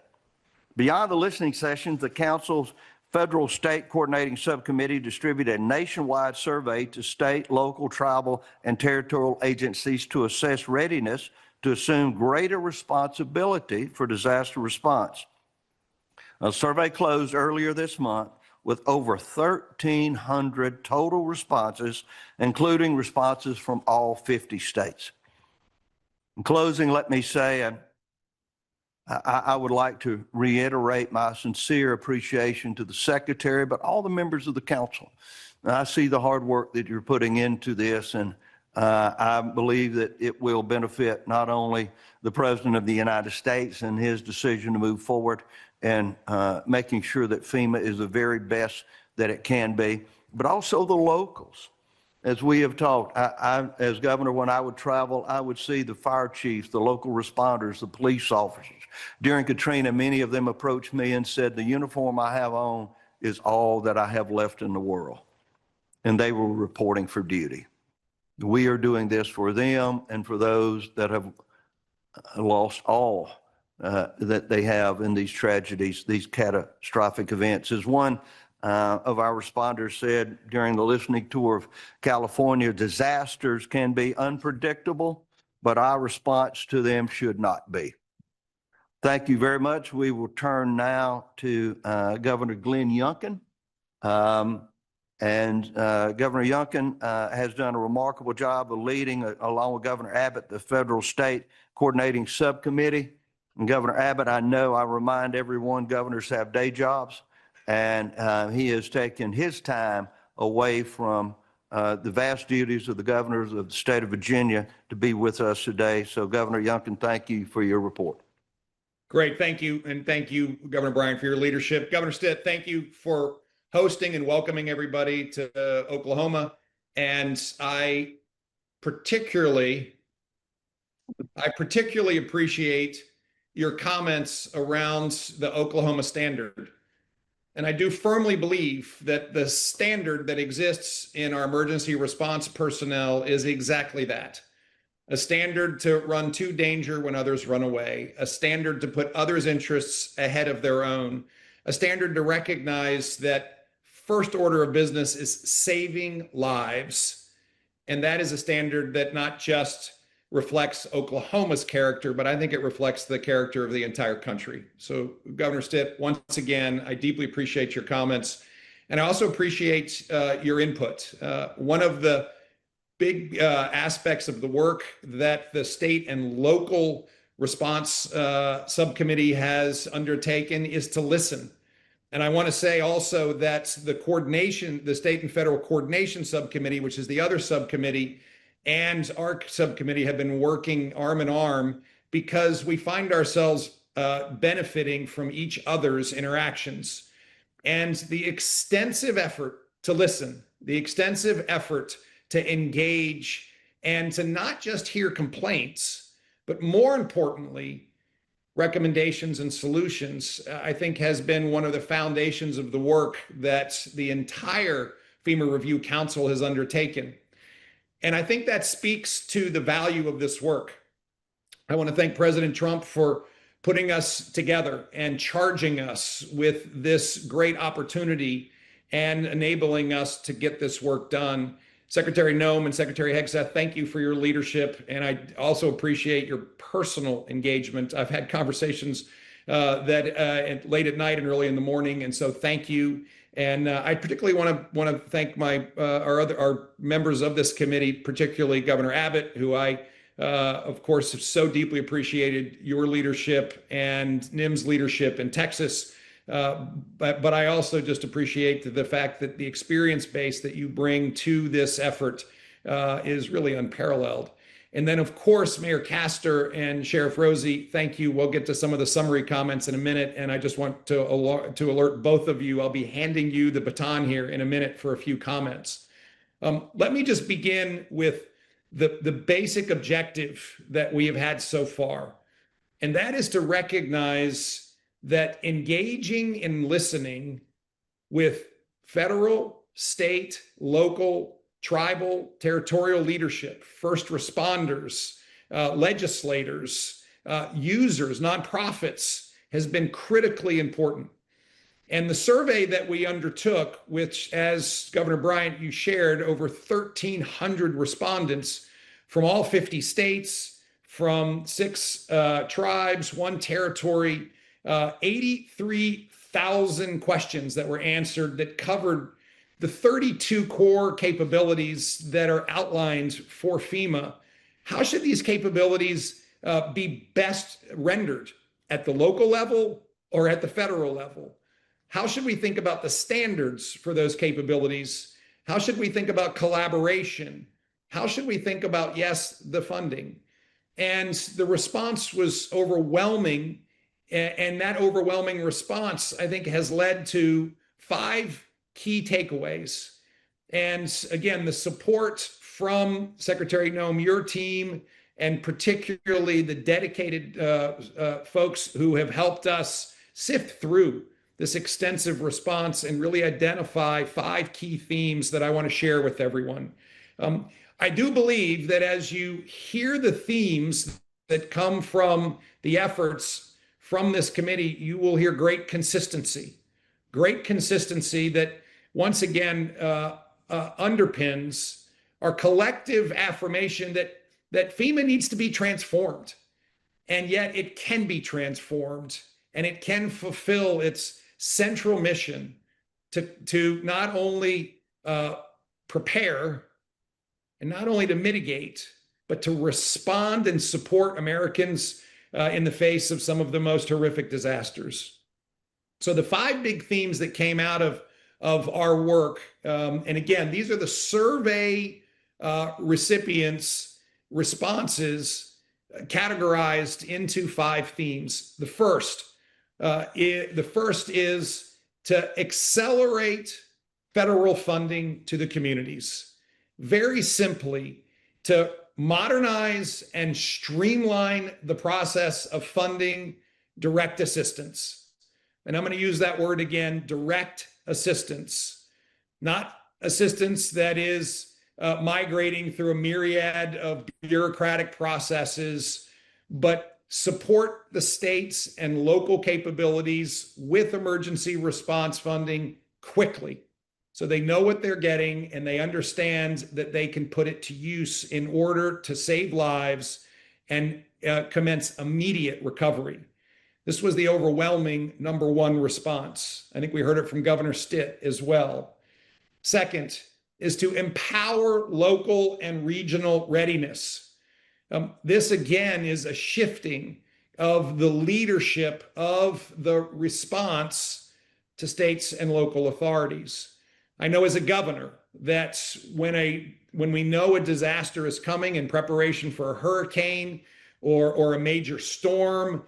Beyond the listening sessions, the Council's Federal State Coordinating Subcommittee distributed a nationwide survey to state, local, tribal, and territorial agencies to assess readiness to assume greater responsibility for disaster response. A survey closed earlier this month with over 1,300 total responses, including responses from all 50 states. In closing, let me say, I would like to reiterate my sincere appreciation to the Secretary, but all the members of the Council. I see the hard work that you're putting into this, and I believe that it will benefit not only the President of the United States and his decision to move forward and making sure that FEMA is the very best that it can be, but also the locals. As we have talked, as governor, when I would travel, I would see the fire chiefs, the local responders, the police officers. During Katrina, many of them approached me and said, the uniform I have on is all that I have left in the world. And they were reporting for duty. We are doing this for them and for those that have lost all that they have in these tragedies, these catastrophic events. As one of our responders said during the listening tour of California, disasters can be unpredictable, but our response to them should not be. Thank you very much. We will turn now to Governor Glenn Youngkin. Governor Youngkin has done a remarkable job of leading, along with Governor Abbott, the Federal State Coordinating Subcommittee. And Governor Abbott, I remind everyone, governors have day jobs, and he has taken his time away from the vast duties of the governors of the state of Virginia to be with us today. So Governor Youngkin, thank you for your report. Great, thank you. And thank you, Governor Bryant, for your leadership. Governor Stitt, thank you for hosting and welcoming everybody to Oklahoma. And I particularly appreciate your comments around the Oklahoma standard. And I do firmly believe that the standard that exists in our emergency response personnel is exactly that. A standard to run to danger when others run away, a standard to put others' interests ahead of their own, a standard to recognize that first order of business is saving lives. And that is a standard that not just reflects Oklahoma's character, but I think it reflects the character of the entire country. So Governor Stitt, once again, I deeply appreciate your comments. And I also appreciate your input. One of the big aspects of the work that the state and local response subcommittee has undertaken is to listen. And I want to say also that the state and federal coordination subcommittee, which is the other subcommittee, and our subcommittee have been working arm in arm because we find ourselves benefiting from each other's interactions. And the extensive effort to listen, the extensive effort to engage, and to not just hear complaints, but more importantly, recommendations and solutions, I think has been one of the foundations of the work that the entire FEMA Review Council has undertaken. And I think that speaks to the value of this work. I want to thank President Trump for putting us together and charging us with this great opportunity and enabling us to get this work done. Secretary Noem and Secretary Hegseth, thank you for your leadership. And I also appreciate your personal engagement. I've had conversations late at night and early in the morning. And so thank you. And I particularly want to thank our members of this committee, particularly Governor Abbott, who I, of course, have so deeply appreciated your leadership and NIM's leadership in Texas. But I also just appreciate the fact that the experience base that you bring to this effort is really unparalleled. And then, of course, Mayor Castor and Sheriff Rosie, thank you. We'll get to some of the summary comments in a minute. And I just want to alert both of you. I'll be handing you the baton here in a minute for a few comments. Let me just begin with the basic objective that we have had so far. And that is to recognize that engaging in listening with federal, state, local, tribal, territorial leadership, first responders, legislators, users, nonprofits has been critically important. And the survey that we undertook, which, as Governor Bryant, you shared, over 1,300 respondents from all 50 states, from 6 tribes, 1 territory, 83,000 questions that were answered that covered the 32 core capabilities that are outlined for FEMA. How should these capabilities be best rendered at the local level or at the federal level? How should we think about the standards for those capabilities? How should we think about collaboration? How should we think about, yes, the funding? And the response was overwhelming. And that overwhelming response, I think, has led to 5 key takeaways. And again, the support from Secretary Noem, your team, and particularly the dedicated folks who have helped us sift through this extensive response and really identify 5 key themes that I want to share with everyone. I do believe that as you hear the themes that come from the efforts from this committee, you will hear great consistency that once again underpins our collective affirmation that FEMA needs to be transformed, and yet it can be transformed, and it can fulfill its central mission to not only prepare and not only to mitigate, but to respond and support Americans in the face of some of the most horrific disasters. So the 5 big themes that came out of our work, and again, these are the survey recipients' responses categorized into 5 themes. The first is to accelerate federal funding to the communities. Very simply, to modernize and streamline the process of funding direct assistance. And I'm going to use that word again, direct assistance, not assistance that is migrating through a myriad of bureaucratic processes, but support the states and local capabilities with emergency response funding quickly. so they know what they're getting and they understand that they can put it to use in order to save lives and commence immediate recovery. This was the overwhelming number one response. I think we heard it from Governor Stitt as well. Second is to empower local and regional readiness. This again is a shifting of the leadership of the response to states and local authorities. I know as a governor that when we know a disaster is coming in preparation for a hurricane or a major storm,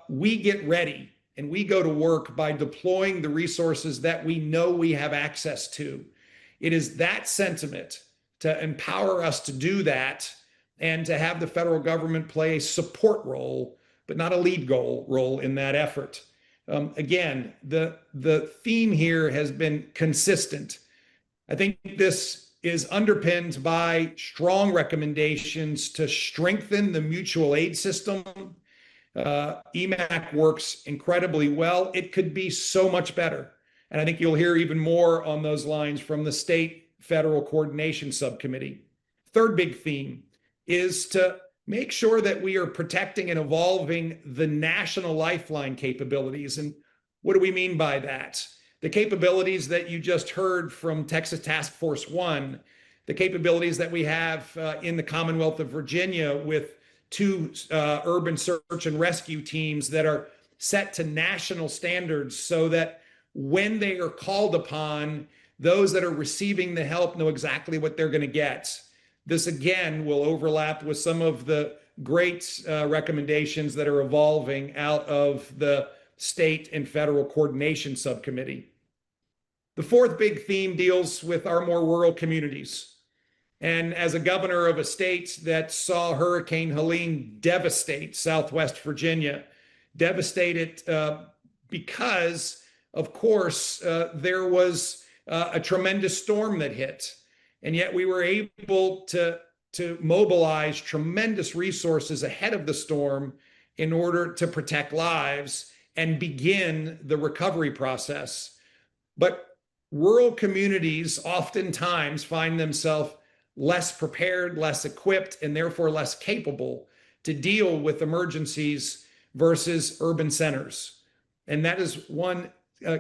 we get ready and we go to work by deploying the resources that we know we have access to. It is that sentiment to empower us to do that and to have the federal government play a support role, but not a lead role in that effort. Again, the theme here has been consistent. I think this is underpinned by strong recommendations to strengthen the mutual aid system. EMAC works incredibly well. It could be so much better. And I think you'll hear even more on those lines from the State Federal Coordination Subcommittee. Third big theme is to make sure that we are protecting and evolving the national lifeline capabilities. And what do we mean by that? The capabilities that you just heard from Texas Task Force 1, the capabilities that we have in the Commonwealth of Virginia with 2 urban search and rescue teams that are set to national standards so that when they are called upon, those that are receiving the help know exactly what they're going to get. This again will overlap with some of the great recommendations that are evolving out of the State and Federal Coordination Subcommittee. The fourth big theme deals with our more rural communities. And as a governor of a state that saw Hurricane Helene devastate Southwest Virginia, devastate it because, of course, there was a tremendous storm that hit. And yet we were able to mobilize tremendous resources ahead of the storm in order to protect lives and begin the recovery process. But rural communities oftentimes find themselves less prepared, less equipped, and therefore less capable to deal with emergencies versus urban centers. And that is one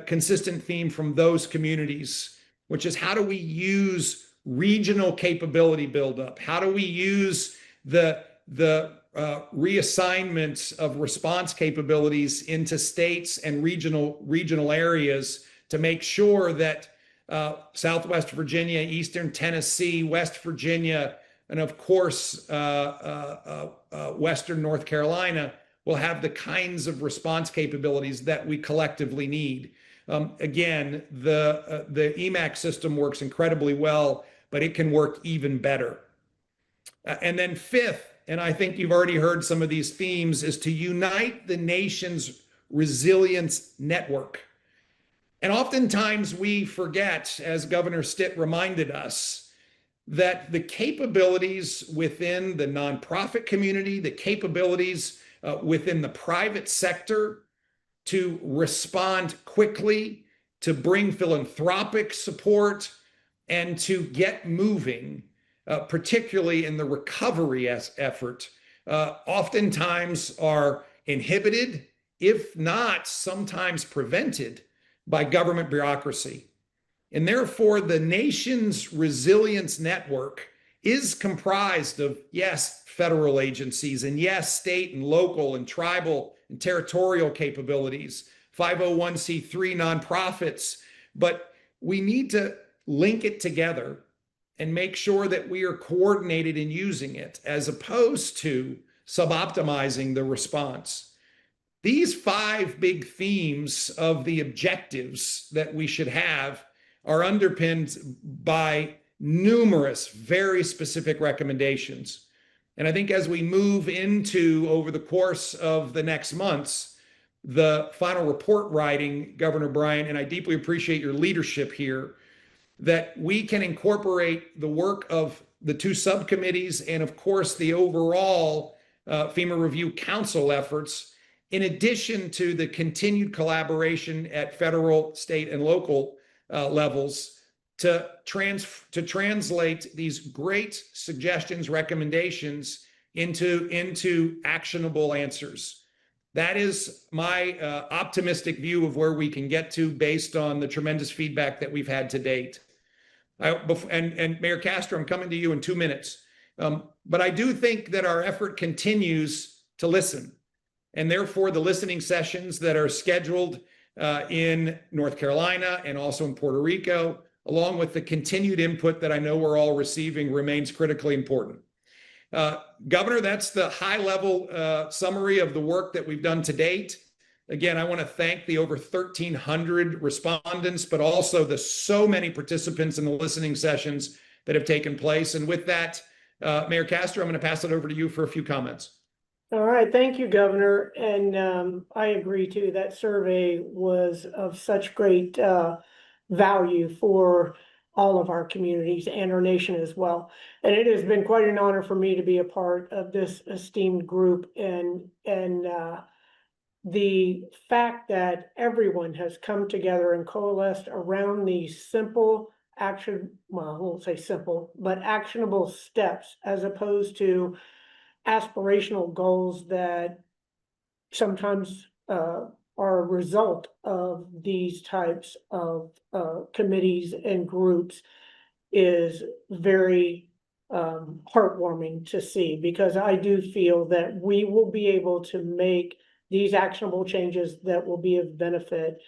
consistent theme from those communities, which is how do we use regional capability buildup? How do we use the reassignment of response capabilities into states and regional areas to make sure that Southwest Virginia, Eastern Tennessee, West Virginia, and of course, Western North Carolina will have the kinds of response capabilities that we collectively need. Again, the EMAC system works incredibly well, but it can work even better. And then fifth, and I think you've already heard some of these themes, is to unite the nation's resilience network. And oftentimes we forget, as Governor Stitt reminded us, that the capabilities within the nonprofit community, the capabilities within the private sector to respond quickly, to bring philanthropic support, and to get moving, particularly in the recovery effort, oftentimes are inhibited, if not sometimes prevented, by government bureaucracy. And therefore, the nation's resilience network is comprised of, yes, federal agencies, and yes, state and local and tribal and territorial capabilities, 501c3 nonprofits, but we need to link it together and make sure that we are coordinated in using it as opposed to suboptimizing the response. These 5 big themes of the objectives that we should have are underpinned by numerous very specific recommendations. And I think as we move into, over the course of the next months, the final report writing, Governor Bryant, and I deeply appreciate your leadership here, that we can incorporate the work of the 2 subcommittees and, of course, the overall FEMA Review Council efforts, in addition to the continued collaboration at federal, state, and local levels to translate these great suggestions, recommendations into actionable answers. That is my optimistic view of where we can get to based on the tremendous feedback that we've had to date. And Mayor Castro, I'm coming to you in 2 minutes. But I do think that our effort continues to listen. And therefore, the listening sessions that are scheduled in North Carolina and also in Puerto Rico, along with the continued input that I know we're all receiving, remains critically important. Governor, that's the high-level summary of the work that we've done to date. Again, I want to thank the over 1,300 respondents, but also the so many participants in the listening sessions that have taken place. And with that, Mayor Castro, I'm going to pass it over to you for a few comments. All right, thank you, Governor. And I agree too, that survey was of such great value for all of our communities and our nation as well. And it has been quite an honor for me to be a part of this esteemed group, and the fact that everyone has come together and coalesced around these simple well, I won't say simple, but actionable steps, as opposed to aspirational goals that sometimes are a result of these types of committees and groups, is very heartwarming to see, because I do feel that we will be able to make these actionable changes that will be of benefit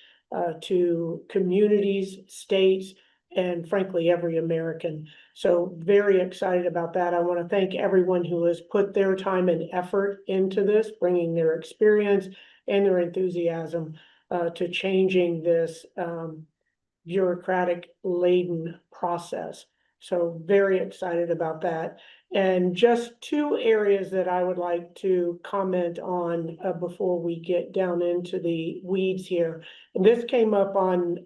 to communities, states, and frankly, every American. So very excited about that. I want to thank everyone who has put their time and effort into this, bringing their experience and their enthusiasm to changing this bureaucratic laden process. So very excited about that. And just 2 areas that I would like to comment on before we get down into the weeds here. And this came up on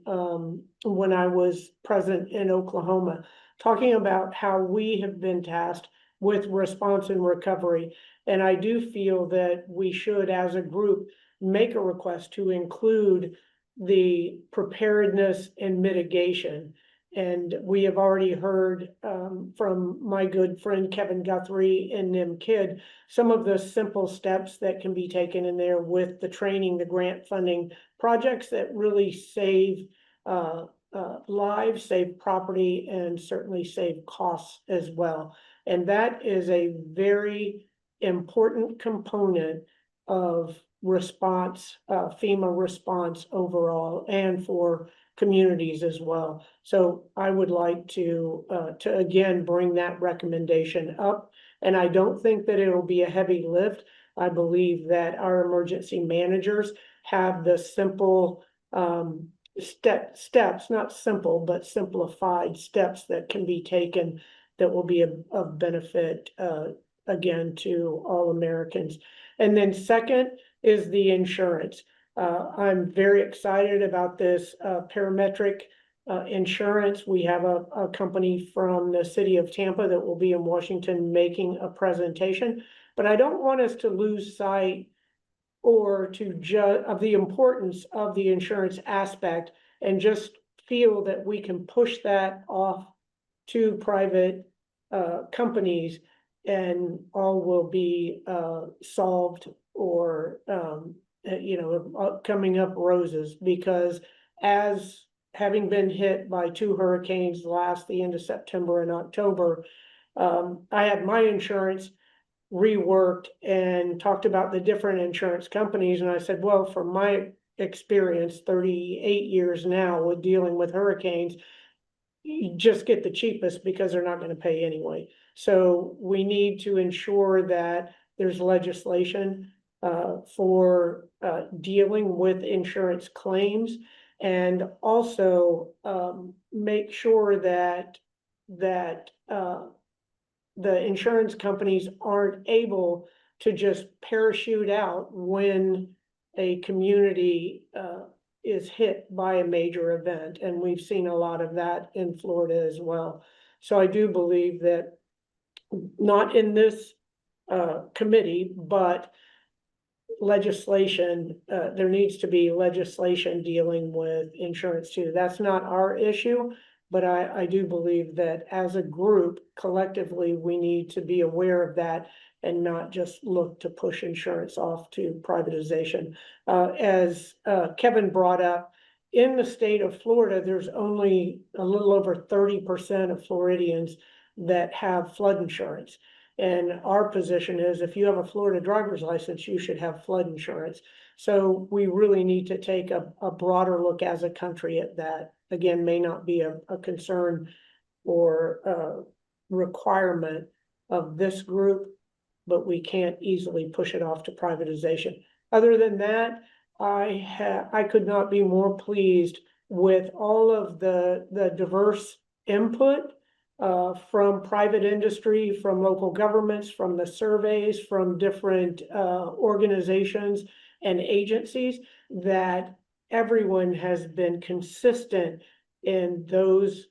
when I was present in Oklahoma, talking about how we have been tasked with response and recovery. And I do feel that we should, as a group, make a request to include the preparedness and mitigation. And we have already heard from my good friend Kevin Guthrie and Nim Kidd some of the simple steps that can be taken in there with the training, the grant funding projects that really save lives, save property, and certainly save costs as well. And that is a very important component of response, FEMA response overall, and for communities as well. So I would like to again bring that recommendation up. And I don't think that it'll be a heavy lift. I believe that our emergency managers have the simple steps, not simple, but simplified steps that can be taken that will be of benefit again to all Americans. And then second is the insurance. I'm very excited about this parametric insurance. We have a company from the city of Tampa that will be in Washington making a presentation, but I don't want us to lose sight or to judge of the importance of the insurance aspect and just feel that we can push that off to private companies and all will be solved or coming up roses. Because as having been hit by 2 hurricanes the end of September and October, I had my insurance reworked and talked about the different insurance companies. And I said, well, from my experience, 38 years now with dealing with hurricanes, you just get the cheapest because they're not going to pay anyway. So we need to ensure that there's legislation for dealing with insurance claims, and also make sure that the insurance companies aren't able to just parachute out when a community is hit by a major event. And we've seen a lot of that in Florida as well. So I do believe that, not in this committee, but legislation, there needs to be legislation dealing with insurance too. That's not our issue. But I do believe that as a group, collectively, we need to be aware of that and not just look to push insurance off to privatization. As Kevin brought up, in the state of Florida, there's only a little over 30% of Floridians that have flood insurance. And our position is if you have a Florida driver's license, you should have flood insurance. So we really need to take a broader look as a country at that. Again, may not be a concern or a requirement of this group, but we can't easily push it off to privatization. Other than that, I could not be more pleased with all of the diverse input from private industry, from local governments, from the surveys, from different organizations and agencies, that everyone has been consistent in those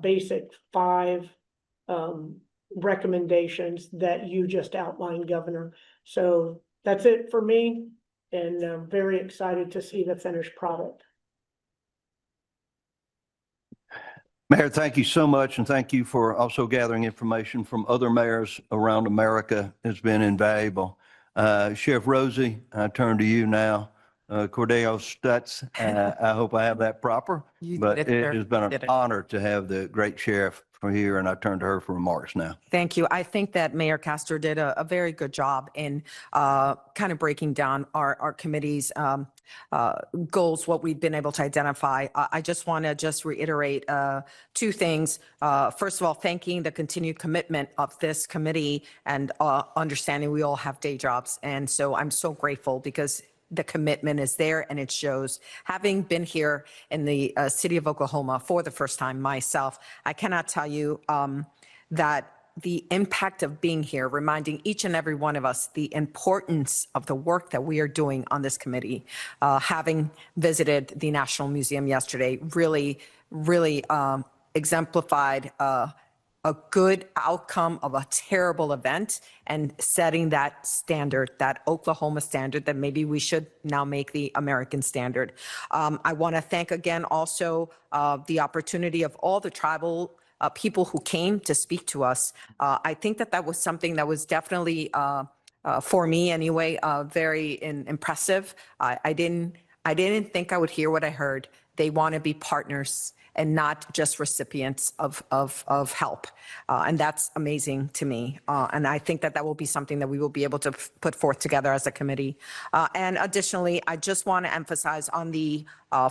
basic 5 recommendations that you just outlined, Governor. So that's it for me, and I'm very excited to see the finished product. Mayor, thank you so much, and thank you for also gathering information from other mayors around America. It's been invaluable. Sheriff Rosie, I turn to you now. Cordeo Stutz, I hope I have that proper, but it has been an honor to have the great sheriff here, and I turn to her for remarks now. Thank you. I think that Mayor Castor did a very good job in kind of breaking down our committee's goals, what we've been able to identify. I just want to reiterate 2 things. First of all, thanking the continued commitment of this committee and understanding we all have day jobs. And so I'm so grateful because the commitment is there and it shows. Having been here in the city of Oklahoma for the first time myself, I cannot tell you that the impact of being here, reminding each and every one of us the importance of the work that we are doing on this committee. Having visited the National Museum yesterday really exemplified a good outcome of a terrible event and setting that standard, that Oklahoma standard that maybe we should now make the American standard. I want to thank again also the opportunity of all the tribal people who came to speak to us. I think that was something that was definitely, for me anyway, very impressive. I didn't think I would hear what I heard. They want to be partners and not just recipients of help. And that's amazing to me. And I think that will be something that we will be able to put forth together as a committee. And additionally, I just want to emphasize on the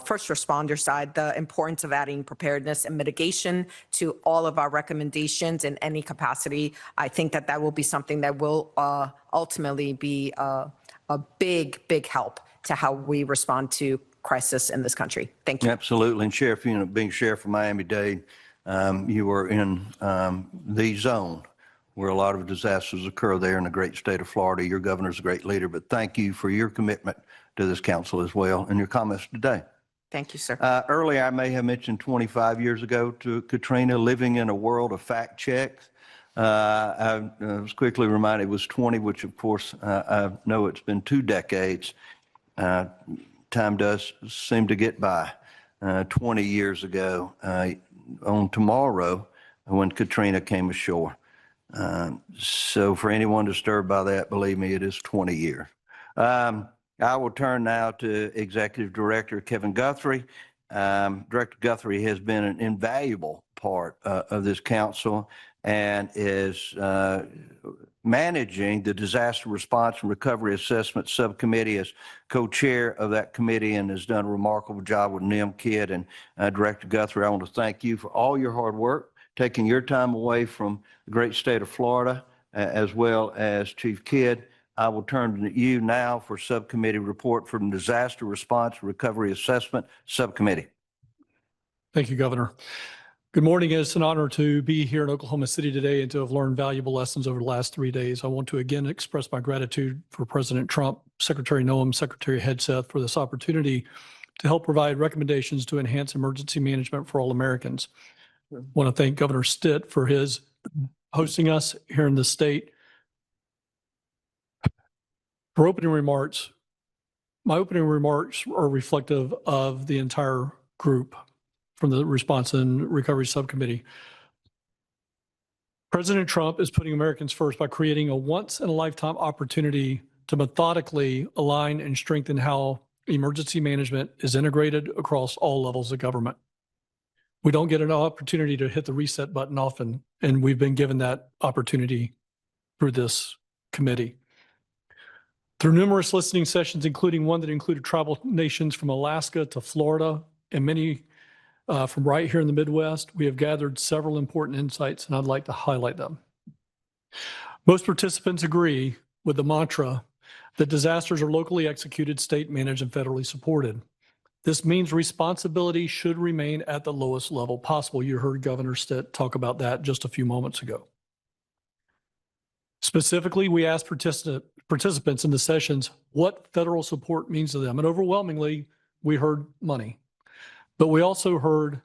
first responder side, the importance of adding preparedness and mitigation to all of our recommendations in any capacity. I think that will be something that will ultimately be a big help to how we respond to crisis in this country. Thank you. Absolutely. And Sheriff, being Sheriff of Miami-Dade, you were in the zone where a lot of disasters occur there in the great state of Florida. Your governor's a great leader, but thank you for your commitment to this council as well and your comments today. Thank you, sir. Earlier, I may have mentioned 25 years ago to Katrina, living in a world of fact checks. I was quickly reminded it was 20, which of course I know it's been 2 decades. Time does seem to get by. 20 years ago on tomorrow when Katrina came ashore. So for anyone disturbed by that, believe me, it is 20 years. I will turn now to Executive Director Kevin Guthrie. Director Guthrie has been an invaluable part of this council and is managing the Disaster Response and Recovery Assessment Subcommittee as co-chair of that committee and has done a remarkable job with Noem Kidd. And Director Guthrie, I want to thank you for all your hard work, taking your time away from the great state of Florida, as well as Chief Kidd. I will turn to you now for subcommittee report from Disaster Response and Recovery Assessment Subcommittee. Thank you, Governor. Good morning. It's an honor to be here in Oklahoma City today and to have learned valuable lessons over the last 3 days. I want to again express my gratitude for President Trump, Secretary Noem, Secretary Hegseth for this opportunity to help provide recommendations to enhance emergency management for all Americans. I want to thank Governor Stitt for his hosting us here in the state. For opening remarks, my opening remarks are reflective of the entire group. from the Response and Recovery Subcommittee. President Trump is putting Americans first by creating a once-in-a-lifetime opportunity to methodically align and strengthen how emergency management is integrated across all levels of government. We don't get an opportunity to hit the reset button often, and we've been given that opportunity through this committee. Through numerous listening sessions, including one that included tribal nations from Alaska to Florida and many from right here in the Midwest, we have gathered several important insights, and I'd like to highlight them. Most participants agree with the mantra that disasters are locally executed, state managed, and federally supported. This means responsibility should remain at the lowest level possible. You heard Governor Stitt talk about that just a few moments ago. Specifically, we asked participants in the sessions what federal support means to them, and overwhelmingly, we heard money. But we also heard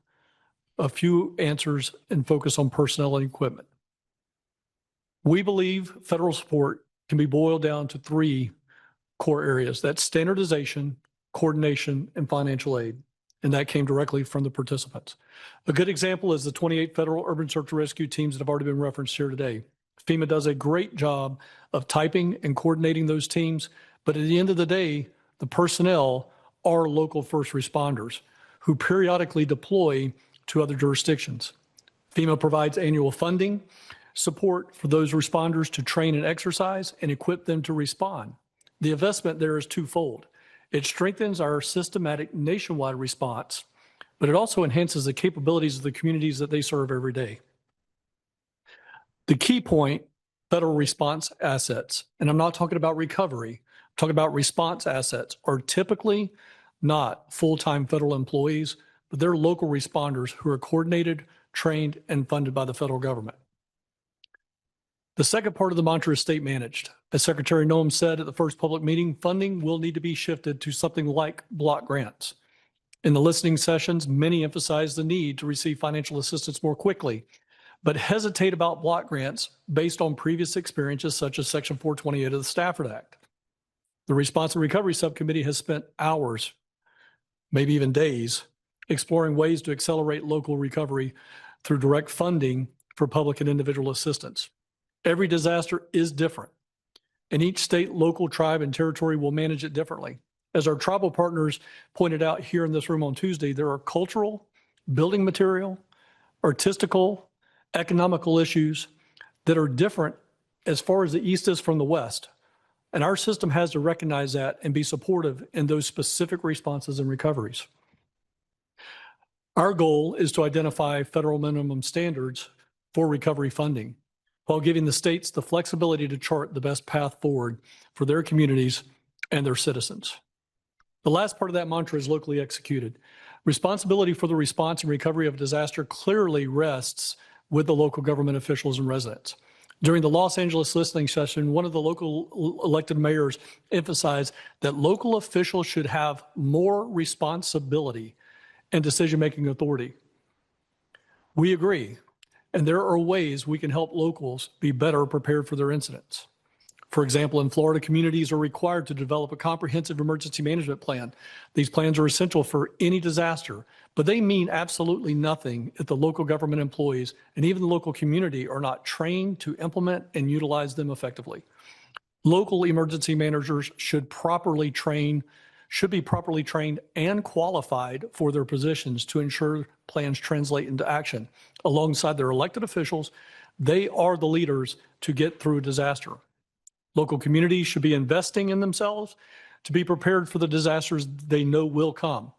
a few answers and focus on personnel and equipment. We believe federal support can be boiled down to three core areas. That's standardization, coordination, and financial aid. And that came directly from the participants. A good example is the 28 federal urban search and rescue teams that have already been referenced here today. FEMA does a great job of typing and coordinating those teams, but at the end of the day, the personnel are local first responders who periodically deploy to other jurisdictions. FEMA provides annual funding, support for those responders to train and exercise and equip them to respond. The investment there is twofold. It strengthens our systematic nationwide response, but it also enhances the capabilities of the communities that they serve every day. The key point, federal response assets, and I'm not talking about recovery, I'm talking about response assets, are typically not full-time federal employees, but they're local responders who are coordinated, trained, and funded by the federal government. The second part of the mantra is state managed. As Secretary Noem said at the first public meeting, funding will need to be shifted to something like block grants. In the listening sessions, many emphasized the need to receive financial assistance more quickly, but hesitate about block grants based on previous experiences such as Section 428 of the Stafford Act. The Response and Recovery Subcommittee has spent hours, maybe even days, exploring ways to accelerate local recovery through direct funding for public and individual assistance. Every disaster is different, and each state, local, tribe, and territory will manage it differently. As our tribal partners pointed out here in this room on Tuesday, there are cultural, building material, artistical, economical issues that are different as far as the East is from the West. And our system has to recognize that and be supportive in those specific responses and recoveries. Our goal is to identify federal minimum standards for recovery funding, while giving the states the flexibility to chart the best path forward for their communities and their citizens. The last part of that mantra is locally executed. Responsibility for the response and recovery of disaster clearly rests with the local government officials and residents. During the Los Angeles listening session, one of the local elected mayors emphasized that local officials should have more responsibility and decision-making authority. We agree, and there are ways we can help locals be better prepared for their incidents. For example, in Florida, communities are required to develop a comprehensive emergency management plan. These plans are essential for any disaster, but they mean absolutely nothing if the local government employees and even the local community are not trained to implement and utilize them effectively. Local emergency managers should be properly trained and qualified for their positions to ensure plans translate into action. Alongside their elected officials, they are the leaders to get through a disaster. Local communities should be investing in themselves to be prepared for the disasters they know will come.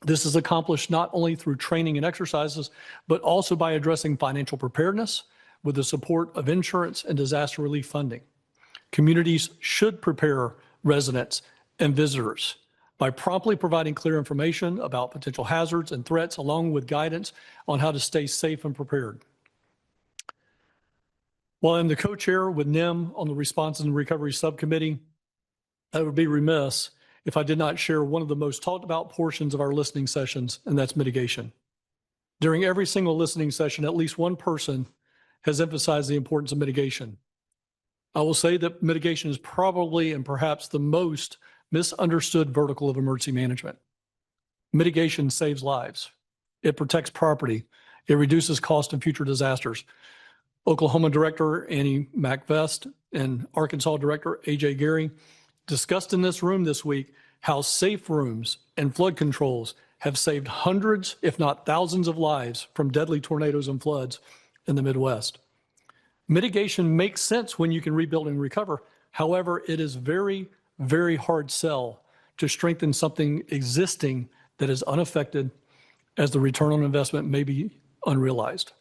This is accomplished not only through training and exercises, but also by addressing financial preparedness with the support of insurance and disaster relief funding. Communities should prepare residents and visitors by promptly providing clear information about potential hazards and threats, along with guidance on how to stay safe and prepared. While I'm the co-chair with Noem on the Response and Recovery Subcommittee, I would be remiss if I did not share one of the most talked about portions of our listening sessions, and that's mitigation. During every single listening session, at least one person has emphasized the importance of mitigation. I will say that mitigation is probably and perhaps the most misunderstood vertical of emergency management. Mitigation saves lives. It protects property. It reduces cost of future disasters. Oklahoma Director Annie McVest and Arkansas Director AJ Gary discussed in this room this week how safe rooms and flood controls have saved hundreds, if not thousands of lives from deadly tornadoes and floods in the Midwest. Mitigation makes sense when you can rebuild and recover. However, it is very, very hard sell to strengthen something existing that is unaffected, as the return on investment may be unrealized.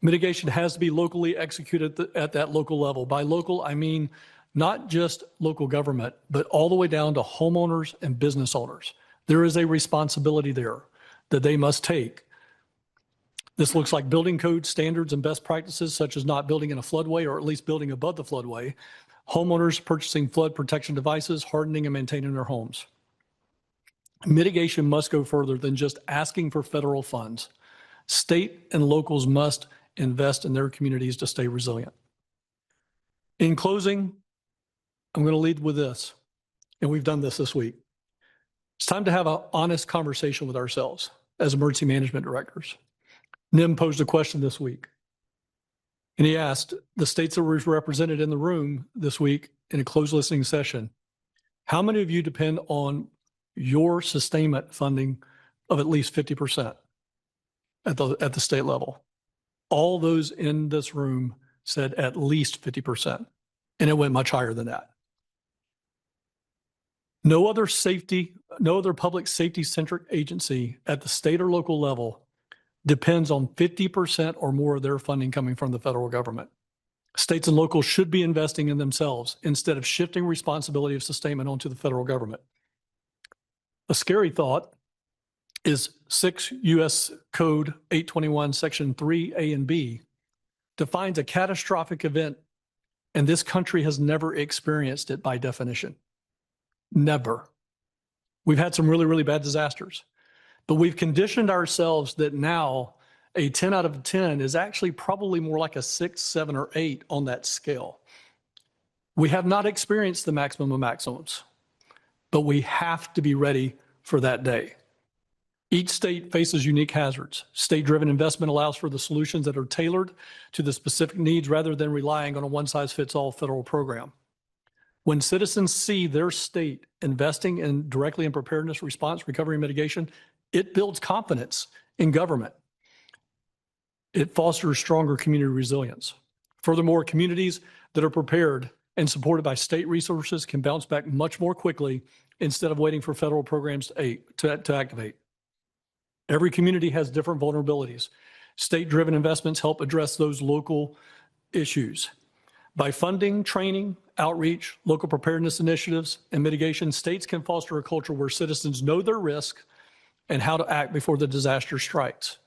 Mitigation has to be locally executed at that local level. By local, I mean not just local government, but all the way down to homeowners and business owners. There is a responsibility there that they must take. This looks like building code standards and best practices, such as not building in a floodway or at least building above the floodway, homeowners purchasing flood protection devices, hardening and maintaining their homes. Mitigation must go further than just asking for federal funds. State and locals must invest in their communities to stay resilient. In closing, I'm going to lead with this, and we've done this week. It's time to have an honest conversation with ourselves as emergency management directors. Noem posed a question this week, and he asked the states that were represented in the room this week in a closed listening session, how many of you depend on your sustainment funding of at least 50% at the state level? All those in this room said at least 50%, and it went much higher than that. No other public safety centric agency at the state or local level depends on 50% or more of their funding coming from the federal government. States and locals should be investing in themselves instead of shifting responsibility of sustainment onto the federal government. A scary thought is 6 U.S. Code 821, Section 3A and B defines a catastrophic event, and this country has never experienced it by definition. Never. We've had some really, really bad disasters, but we've conditioned ourselves that now a 10 out of 10 is actually probably more like a 6, 7, or 8 on that scale. We have not experienced the maximum of maximums, but we have to be ready for that day. Each state faces unique hazards. State-driven investment allows for the solutions that are tailored to the specific needs rather than relying on a one-size-fits-all federal program. When citizens see their state investing directly in preparedness, response, recovery, and mitigation, it builds confidence in government. It fosters stronger community resilience. Furthermore, communities that are prepared and supported by state resources can bounce back much more quickly instead of waiting for federal programs to activate. Every community has different vulnerabilities. State-driven investments help address those local issues. By funding, training, outreach, local preparedness initiatives, and mitigation, states can foster a culture where citizens know their risk and how to act before the disaster strikes.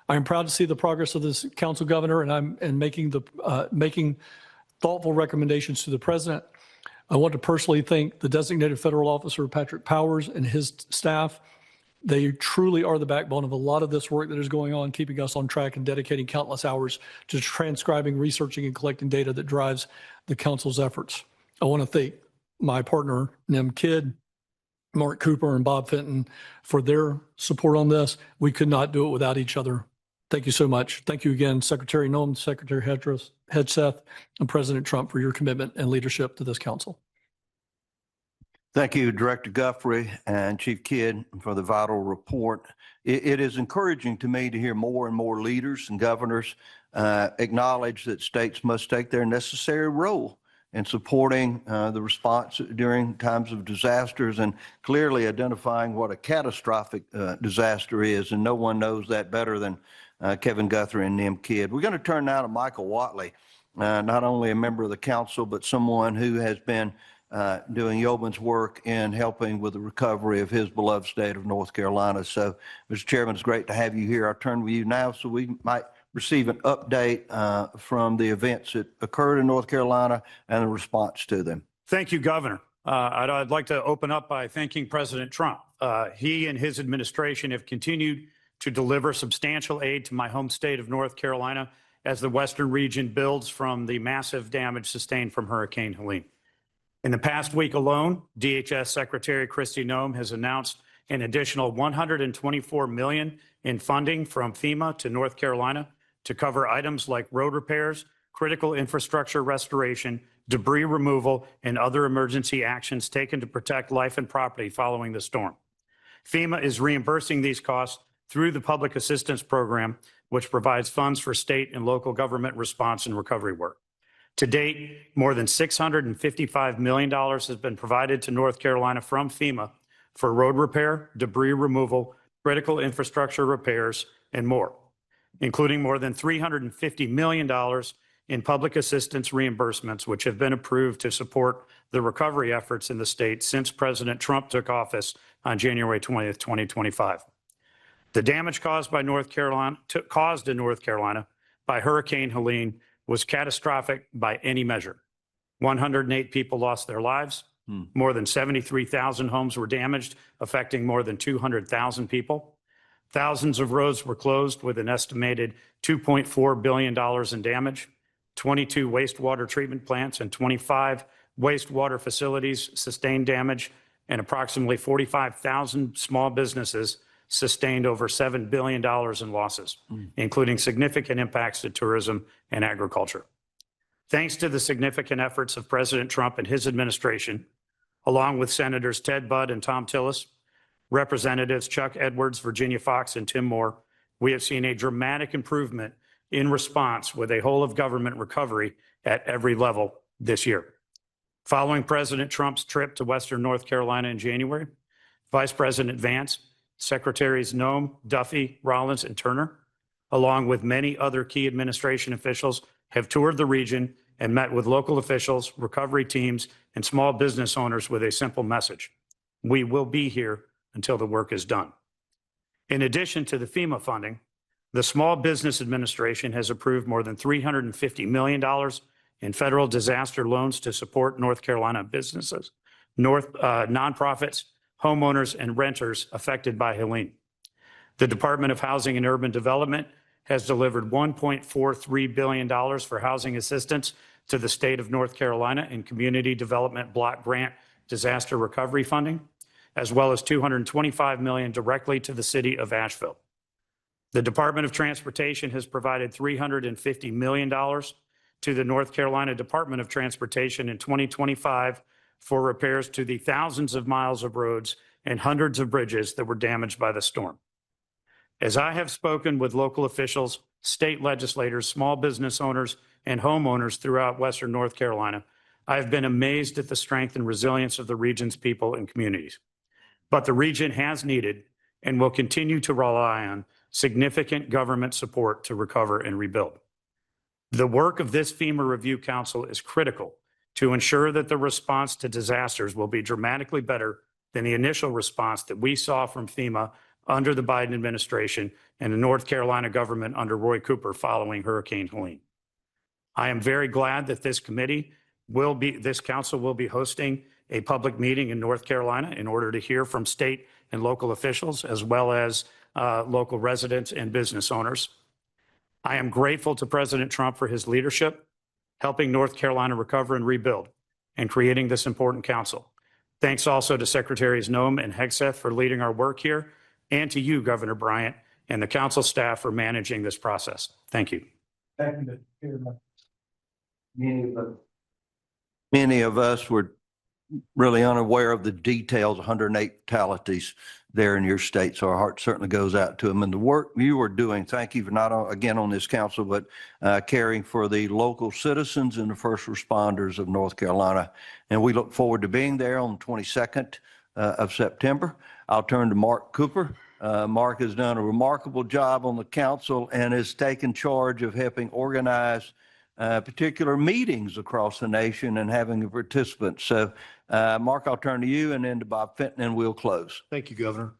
I am proud to see the progress of this council, Governor, and making thoughtful recommendations to the president. I want to personally thank the designated federal officer, Patrick Powers, and his staff. They truly are the backbone of a lot of this work that is going on, keeping us on track and dedicating countless hours to transcribing, researching, and collecting data that drives the council's efforts. I want to thank my partner, Noem Kidd, Mark Cooper, and Bob Fenton for their support on this. We could not do it without each other. Thank you so much. Thank you again, Secretary Noem, Secretary Hegseth, and President Trump for your commitment and leadership to this council. Thank you, Director Guthrie and Chief Kidd, for the vital report. It is encouraging to me to hear more and more leaders and governors acknowledge that states must take their necessary role in supporting the response during times of disasters and clearly identifying what a catastrophic disaster is. And no one knows that better than Kevin Guthrie and Noem Kidd. We're going to turn now to Michael Watley, not only a member of the council, but someone who has been doing yeoman's work in helping with the recovery of his beloved state of North Carolina. So, Mr. Chairman, it's great to have you here. I'll turn with you now so we might receive an update from the events that occurred in North Carolina and the response to them. Thank you, Governor. I'd like to open up by thanking President Trump. He and his administration have continued to deliver substantial aid to my home state of North Carolina as the Western region builds from the massive damage sustained from Hurricane Helene. In the past week alone, DHS Secretary Kristi Noem has announced an additional $124 million in funding from FEMA to North Carolina to cover items like road repairs, critical infrastructure restoration, debris removal, and other emergency actions taken to protect life and property following the storm. FEMA is reimbursing these costs through the Public Assistance Program, which provides funds for state and local government response and recovery work. To date, more than $655 million has been provided to North Carolina from FEMA for road repair, debris removal, critical infrastructure repairs, and more, including more than $350 million in public assistance reimbursements, which have been approved to support the recovery efforts in the state since President Trump took office on January 20th, 2025. The damage caused in North Carolina by Hurricane Helene was catastrophic by any measure. 108 people lost their lives. More than 73,000 homes were damaged, affecting more than 200,000 people. Thousands of roads were closed with an estimated $2.4 billion in damage. 22 wastewater treatment plants and 25 wastewater facilities sustained damage, and approximately 45,000 small businesses sustained over $7 billion in losses, including significant impacts to tourism and agriculture. Thanks to the significant efforts of President Trump and his administration, along with Senators Ted Budd and Tom Tillis, Representatives Chuck Edwards, Virginia Fox, and Tim Moore, we have seen a dramatic improvement in response with a whole of government recovery at every level this year. Following President Trump's trip to Western North Carolina in January, Vice President Vance, Secretaries Noem, Duffy, Rollins, and Turner, along with many other key administration officials, have toured the region and met with local officials, recovery teams, and small business owners with a simple message: we will be here until the work is done. In addition to the FEMA funding, the Small Business Administration has approved more than $350 million in federal disaster loans to support North Carolina businesses, nonprofits, homeowners, and renters affected by Helene. The Department of Housing and Urban Development has delivered $1.43 billion for housing assistance to the state of North Carolina in Community Development Block Grant disaster recovery funding, as well as $225 million directly to the city of Asheville. The Department of Transportation has provided $350 million to the North Carolina Department of Transportation in 2025 for repairs to the thousands of miles of roads and hundreds of bridges that were damaged by the storm. As I have spoken with local officials, state legislators, small business owners, and homeowners throughout Western North Carolina, I have been amazed at the strength and resilience of the region's people and communities. But the region has needed and will continue to rely on significant government support to recover and rebuild. The work of this FEMA Review Council is critical to ensure that the response to disasters will be dramatically better than the initial response that we saw from FEMA under the Biden administration and the North Carolina government under Roy Cooper following Hurricane Helene. I am very glad that this council will be hosting a public meeting in North Carolina in order to hear from state and local officials, as well as local residents and business owners. I am grateful to President Trump for his leadership, helping North Carolina recover and rebuild, and creating this important council. Thanks also to Secretaries Noem and Hegseth for leading our work here, and to you, Governor Bryant, and the council staff for managing this process. Thank you. Thank you. Many of us were really unaware of the details, 108 fatalities there in your state. So our heart certainly goes out to them. And the work you are doing, thank you for not again on this council, but caring for the local citizens and the first responders of North Carolina. And we look forward to being there on the 22nd of September. I'll turn to Mark Cooper. Mark has done a remarkable job on the council and has taken charge of helping organize particular meetings across the nation and having a participant. So, Mark, I'll turn to you, and then to Bob Fenton, and we'll close. Thank you, Governor.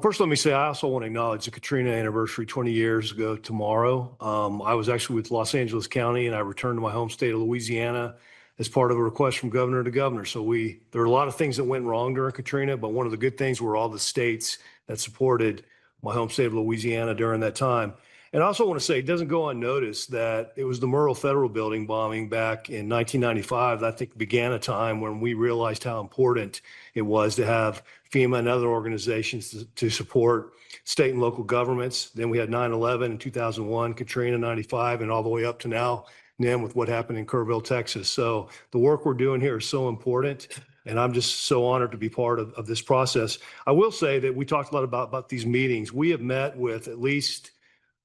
First, let me say I also want to acknowledge the Katrina anniversary 20 years ago tomorrow. I was actually with Los Angeles County, and I returned to my home state of Louisiana as part of a request from governor to governor. So there are a lot of things that went wrong during Katrina, but one of the good things were all the states that supported my home state of Louisiana during that time. And I also want to say, it doesn't go unnoticed that it was the Murrah Federal Building bombing back in 1995 that I think began a time when we realized how important it was to have FEMA and other organizations to support state and local governments. Then we had 9/11 in 2001, Katrina 95, and all the way up to now, Noem, with what happened in Kerrville, Texas. So the work we're doing here is so important. And I'm just so honored to be part of this process. I will say that we talked a lot about these meetings. We have met with at least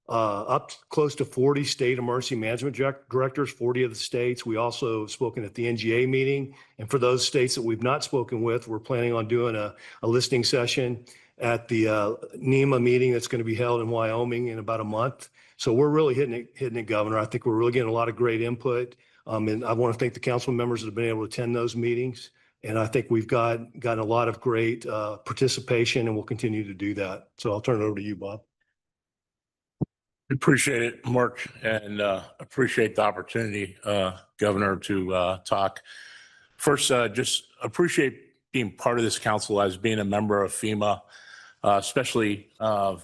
up close to 40 state emergency management directors, 40 of the states. We also have spoken at the NGA meeting. And for those states that we've not spoken with, we're planning on doing a listening session at the NEMA meeting that's going to be held in Wyoming in about a month. So we're really hitting it, Governor. I think we're really getting a lot of great input. And I want to thank the council members that have been able to attend those meetings. And I think we've gotten a lot of great participation, and we'll continue to do that. So I'll turn it over to you, Bob. Appreciate it, Mark, and appreciate the opportunity, Governor, to talk. First, just appreciate being part of this council as being a member of FEMA, especially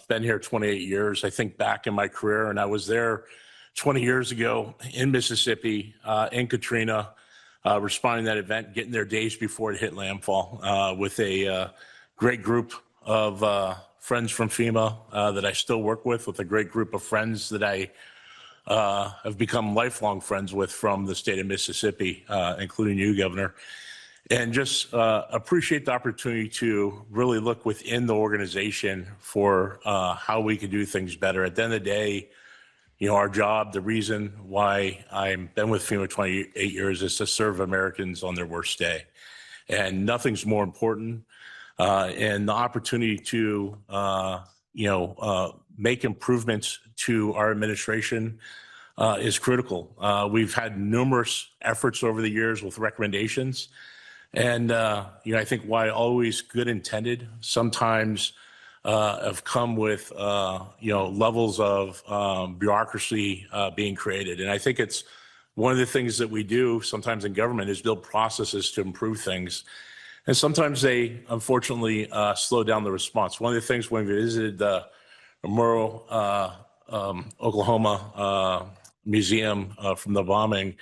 been here 28 years. I think back in my career, and I was there 20 years ago in Mississippi, in Katrina, responding to that event, getting there days before it hit landfall with a great group of friends from FEMA that I still work with a great group of friends that I have become lifelong friends with from the state of Mississippi, including you, Governor. And just appreciate the opportunity to really look within the organization for how we can do things better. At the end of the day, you know, our job, the reason why I've been with FEMA 28 years is to serve Americans on their worst day. And nothing's more important. And the opportunity to, make improvements to our administration is critical. We've had numerous efforts over the years with recommendations. And, I think why always good intended, sometimes have come with, levels of bureaucracy being created. And I think it's one of the things that we do sometimes in government is build processes to improve things. And sometimes they, unfortunately, slow down the response. One of the things when we visited the Murrah, Oklahoma museum from the bombing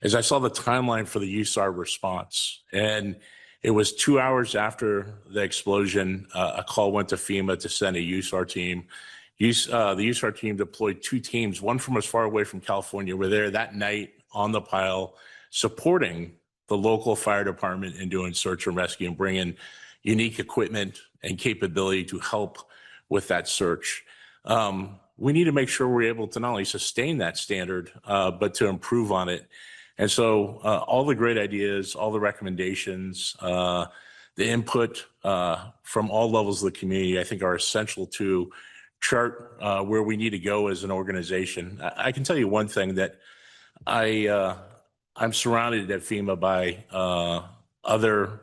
is I saw the timeline for the USAR response. And it was 2 hours after the explosion, a call went to FEMA to send a USAR team. The USAR team deployed 2 teams, one from as far away from California. We're there that night on the pile supporting the local fire department in doing search and rescue and bringing unique equipment and capability to help with that search. We need to make sure we're able to not only sustain that standard, but to improve on it. And so all the great ideas, all the recommendations, the input from all levels of the community, I think are essential to chart where we need to go as an organization. I can tell you one thing that I'm surrounded at FEMA by other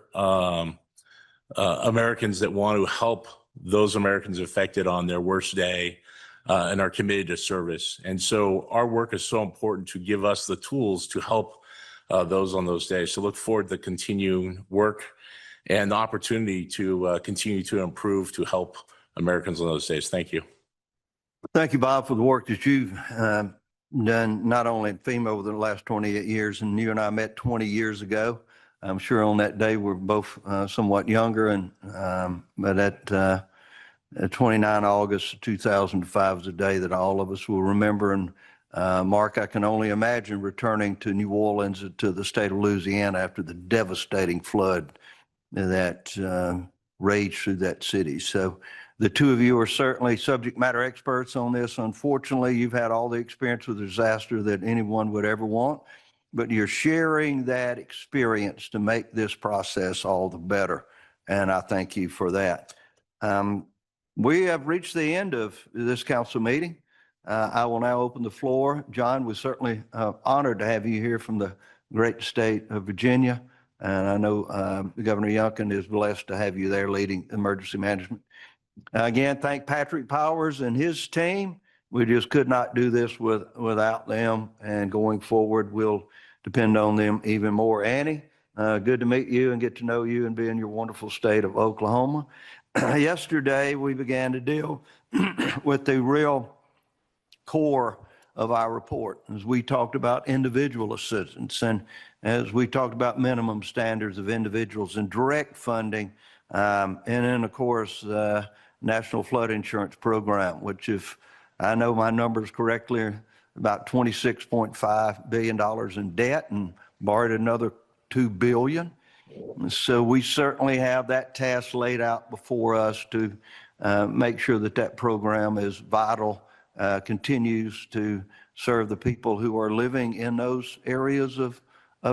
Americans that want to help those Americans affected on their worst day and are committed to service. And so our work is so important to give us the tools to help those on those days. So look forward to continuing work and the opportunity to continue to improve to help Americans on those days. Thank you. Thank you, Bob, for the work that you've done not only in FEMA over the last 28 years, and you and I met 20 years ago. I'm sure on that day we're both somewhat younger, and but at 29 August 2005 is a day that all of us will remember. And Mark, I can only imagine returning to New Orleans, to the state of Louisiana after the devastating flood that raged through that city. So the two of you are certainly subject matter experts on this. Unfortunately, you've had all the experience with disaster that anyone would ever want, but you're sharing that experience to make this process all the better. And I thank you for that. We have reached the end of this council meeting. I will now open the floor. John, we're certainly honored to have you here from the great state of Virginia. And I know Governor Youngkin is blessed to have you there leading emergency management. Again, thank Patrick Powers and his team. We just could not do this without them. And going forward, we'll depend on them even more. Annie, good to meet you and get to know you and be in your wonderful state of Oklahoma. Yesterday, we began to deal with the real core of our report. As we talked about individual assistance and as we talked about minimum standards of individuals and direct funding, and then of course, National Flood Insurance Program, which if I know my numbers correctly, about $26.5 billion in debt and borrowed another $2 billion. So we certainly have that task laid out before us to make sure that that program is vital, continues to serve the people who are living in those areas of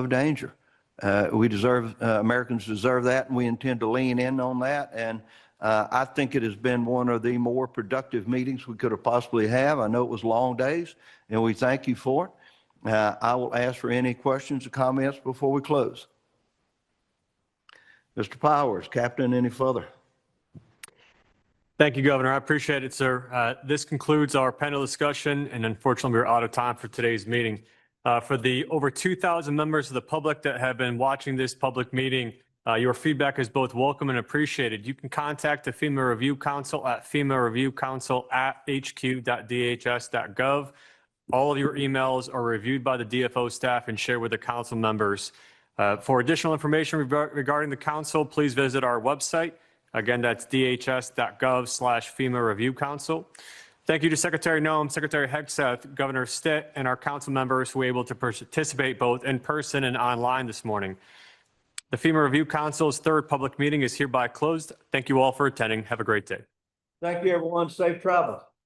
danger. Americans deserve that, and we intend to lean in on that. And I think it has been one of the more productive meetings we could have possibly have. I know it was long days, and we thank you for it. I will ask for any questions or comments before we close. Mr. Powers, Captain, any further? Thank you, Governor. I appreciate it, sir. This concludes our panel discussion, and unfortunately, we're out of time for today's meeting. For the over 2,000 members of the public that have been watching this public meeting, your feedback is both welcome and appreciated. You can contact the FEMA Review Council at FEMAReviewCouncil@hq.dhs.gov. All of your emails are reviewed by the DFO staff and shared with the council members. For additional information regarding the council, please visit our website. Again, that's dhs.gov/FEMA Review Council. Thank you to Secretary Noem, Secretary Hegseth, Governor Stitt, and our council members who were able to participate both in person and online this morning. The FEMA Review Council's third public meeting is hereby closed. Thank you all for attending. Have a great day. Thank you, everyone. Safe travel.